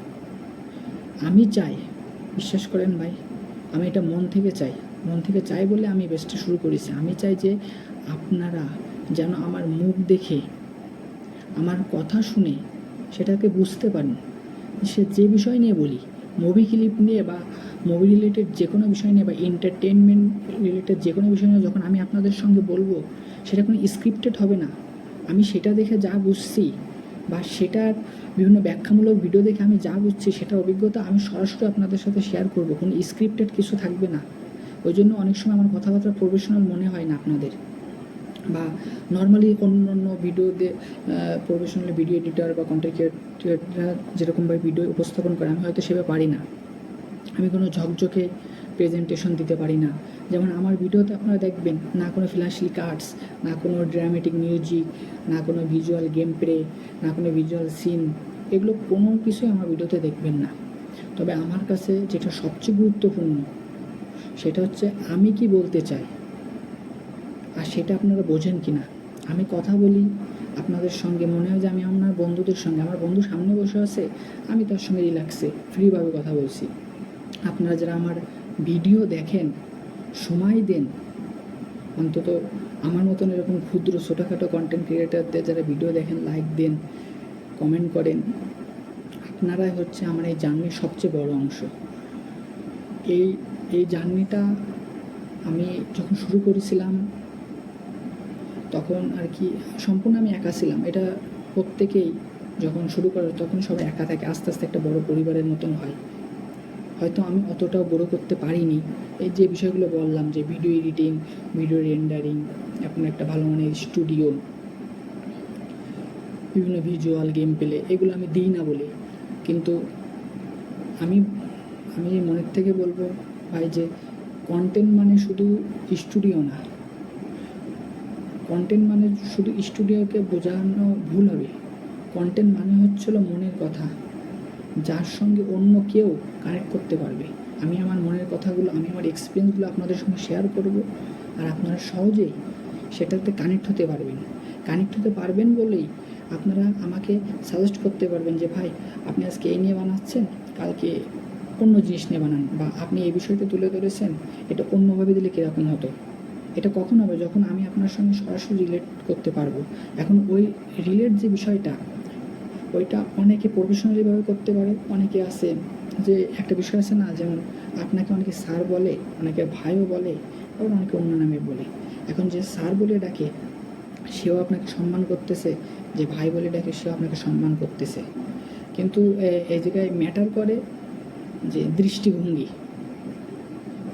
S11: আমি চাই, বিশ্বাস করেন ভাই, আমি এটা মন থেকে চাই বলে আমি বেস্টটা শুরু করেছি। আমি চাই যে আপনারা যেন আমার মুখ দেখে, আমার কথা শুনে সেটাকে বুঝতে পারেন। সে যে বিষয় নিয়ে বলি, মুভি ক্লিপ নিয়ে বা মুভি রিলেটেড যে কোনো বিষয় নিয়ে বা এন্টারটেনমেন্ট রিলেটেড যে কোনো বিষয় নিয়ে যখন আমি আপনাদের সঙ্গে বলবো, সেটা কোনো স্ক্রিপ্টেড হবে না। আমি সেটা দেখে যা বুঝছি বা সেটার বিভিন্ন ব্যাখ্যামূলক ভিডিও দেখে আমি যা বুঝছি, সেটা অভিজ্ঞতা আমি সরাসরি আপনাদের সাথে শেয়ার করব, কোনো স্ক্রিপ্টেড কিছু থাকবে না। ওই জন্য অনেক সময় আমার কথাবার্তা প্রফেশনাল মনে হয় না আপনাদের, বা নর্মালি অন্য ভিডিওতে প্রফেশনাল ভিডিও এডিটর বা কন্টেন্ট ক্রিয়েটররা যেরকমভাবে ভিডিও উপস্থাপন করে, আমি হয়তো সেভাবে পারি না। আমি কোনো ঝকঝকে প্রেজেন্টেশন দিতে পারি না। যেমন আমার ভিডিওতে আপনারা দেখবেন না কোনো ফ্ল্যাশি কাটস, না কোনো ড্রামেটিক মিউজিক, না কোনো ভিজুয়াল গেম প্লে, না কোনো ভিজুয়াল সিন, এগুলো কোনো কিছুই আমার ভিডিওতে দেখবেন না। তবে আমার কাছে যেটা সবচেয়ে গুরুত্বপূর্ণ, সেটা হচ্ছে আমি কি বলতে চাই, আর সেটা আপনারা বোঝেন কি না। আমি কথা বলি আপনাদের সঙ্গে, মনে হয় যে আমি আমার বন্ধুদের সঙ্গে, আমার বন্ধু সামনে বসে আছে, আমি তার সঙ্গে রিল্যাক্সে ফ্রিভাবে কথা বলছি। আপনারা যারা আমার ভিডিও দেখেন, সময় দেন, অন্তত আমার মতন এরকম ক্ষুদ্র ছোটোখাটো কন্টেন্ট ক্রিয়েটারদের যারা ভিডিও দেখেন, লাইক দেন, কমেন্ট করেন, আপনারাই হচ্ছে আমার এই জার্নির সবচেয়ে বড় অংশ। এই জার্নিটা আমি যখন শুরু করেছিলাম, তখন আর কি সম্পূর্ণ আমি একা ছিলাম। এটা প্রত্যেকেই যখন শুরু করে তখন সবাই একা থাকে, আস্তে আস্তে একটা বড় পরিবারের মতন হয়। হয়তো আমি অতটাও বড় করতে পারিনি। এই যে বিষয়গুলো বললাম, যে ভিডিও এডিটিং, ভিডিও রেন্ডারিং, আপনার একটা ভালো মানের স্টুডিও, বিভিন্ন ভিজুয়াল গেম প্লে, এগুলো আমি দিই না বলি। কিন্তু আমি মনের থেকে বলবো ভাই, যে কন্টেন্ট মানে শুধু স্টুডিও না, কন্টেন্ট মানে শুধু স্টুডিওকে বোঝানো ভুল হবে। কন্টেন্ট মানে হচ্ছিল মনের কথা, যার সঙ্গে অন্য কেউ কানেক্ট করতে পারবে। আমি আমার মনের কথাগুলো, আমি আমার এক্সপিরিয়েন্সগুলো আপনাদের সঙ্গে শেয়ার করব, আর আপনারা সহজেই সেটাতে কানেক্ট হতে পারবেন। কানেক্ট হতে পারবেন বলেই আপনারা আমাকে সাজেস্ট করতে পারবেন যে ভাই, আপনি আজকে এই নিয়ে বানাচ্ছেন, কালকে অন্য জিনিস নিয়ে বানান, বা আপনি এই বিষয়টা তুলে ধরেছেন, এটা অন্যভাবে দিলে কীরকম হতো। এটা কখন হবে? যখন আমি আপনার সঙ্গে সরাসরি রিলেট করতে পারবো। এখন ওই রিলেট যে বিষয়টা, ওইটা অনেকে প্রফেশনালিভাবে করতে পারে, অনেকে আছে যে একটা বিষয় আছে না, যেমন আপনাকে অনেকে স্যার বলে, অনেকে ভাইও বলে, আবার অনেকে অন্য নামে বলে। এখন যে স্যার বলে ডাকে সেও আপনাকে সম্মান করতেছে, যে ভাই বলে ডাকে সেও আপনাকে সম্মান করতেছে। কিন্তু এই জায়গায় ম্যাটার করে যে দৃষ্টিভঙ্গি।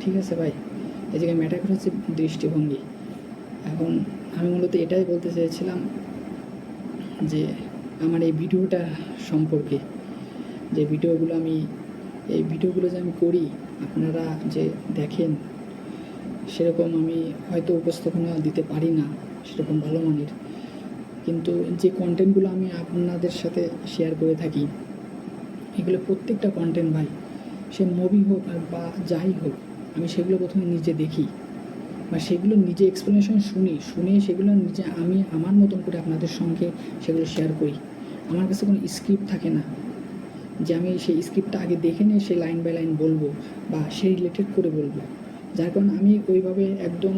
S11: ঠিক আছে ভাই, এই জায়গায় ম্যাটার করে হচ্ছে দৃষ্টিভঙ্গি। এখন আমি মূলত এটাই বলতে চেয়েছিলাম যে আমার এই ভিডিওটা সম্পর্কে, যে এই ভিডিওগুলো যে আমি করি, আপনারা যে দেখেন, সেরকম আমি হয়তো উপস্থাপনা দিতে পারি না সেরকম ভালো মানের, কিন্তু যে কন্টেন্টগুলো আমি আপনাদের সাথে শেয়ার করে থাকি, এগুলো প্রত্যেকটা কন্টেন্ট ভাই, সে মুভি হোক আর বা যাই হোক, আমি সেগুলো প্রথমে নিজে দেখি বা সেগুলো নিজে এক্সপ্লেনেশন শুনে সেগুলো নিজে আমি আমার মতন করে আপনাদের সঙ্গে সেগুলো শেয়ার করি। আমার কাছে কোনো স্ক্রিপ্ট থাকে না যে আমি সেই স্ক্রিপ্টটা আগে দেখে নিয়ে সেই লাইন বাই লাইন বলবো বা সেই রিলেটেড করে বলবো, যার কারণে আমি ওইভাবে একদম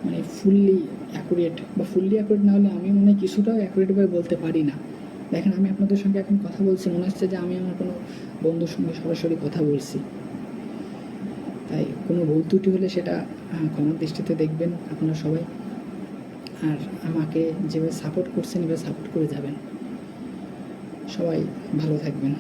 S11: মানে ফুললি অ্যাকুরেট না হলে আমি মনে হয় কিছুটাও অ্যাকুরেটভাবে বলতে পারি না। দেখেন, আমি আপনাদের সঙ্গে এখন কথা বলছি, মনে হচ্ছে যে আমি আমার কোনো বন্ধুর সঙ্গে সরাসরি কথা বলছি। তাই কোনো ভুল ত্রুটি হলে সেটা ক্ষমার দৃষ্টিতে দেখবেন আপনারা সবাই। আর আমাকে যেভাবে সাপোর্ট করছেন এভাবে সাপোর্ট করে যাবেন। সবাই ভালো থাকবেন।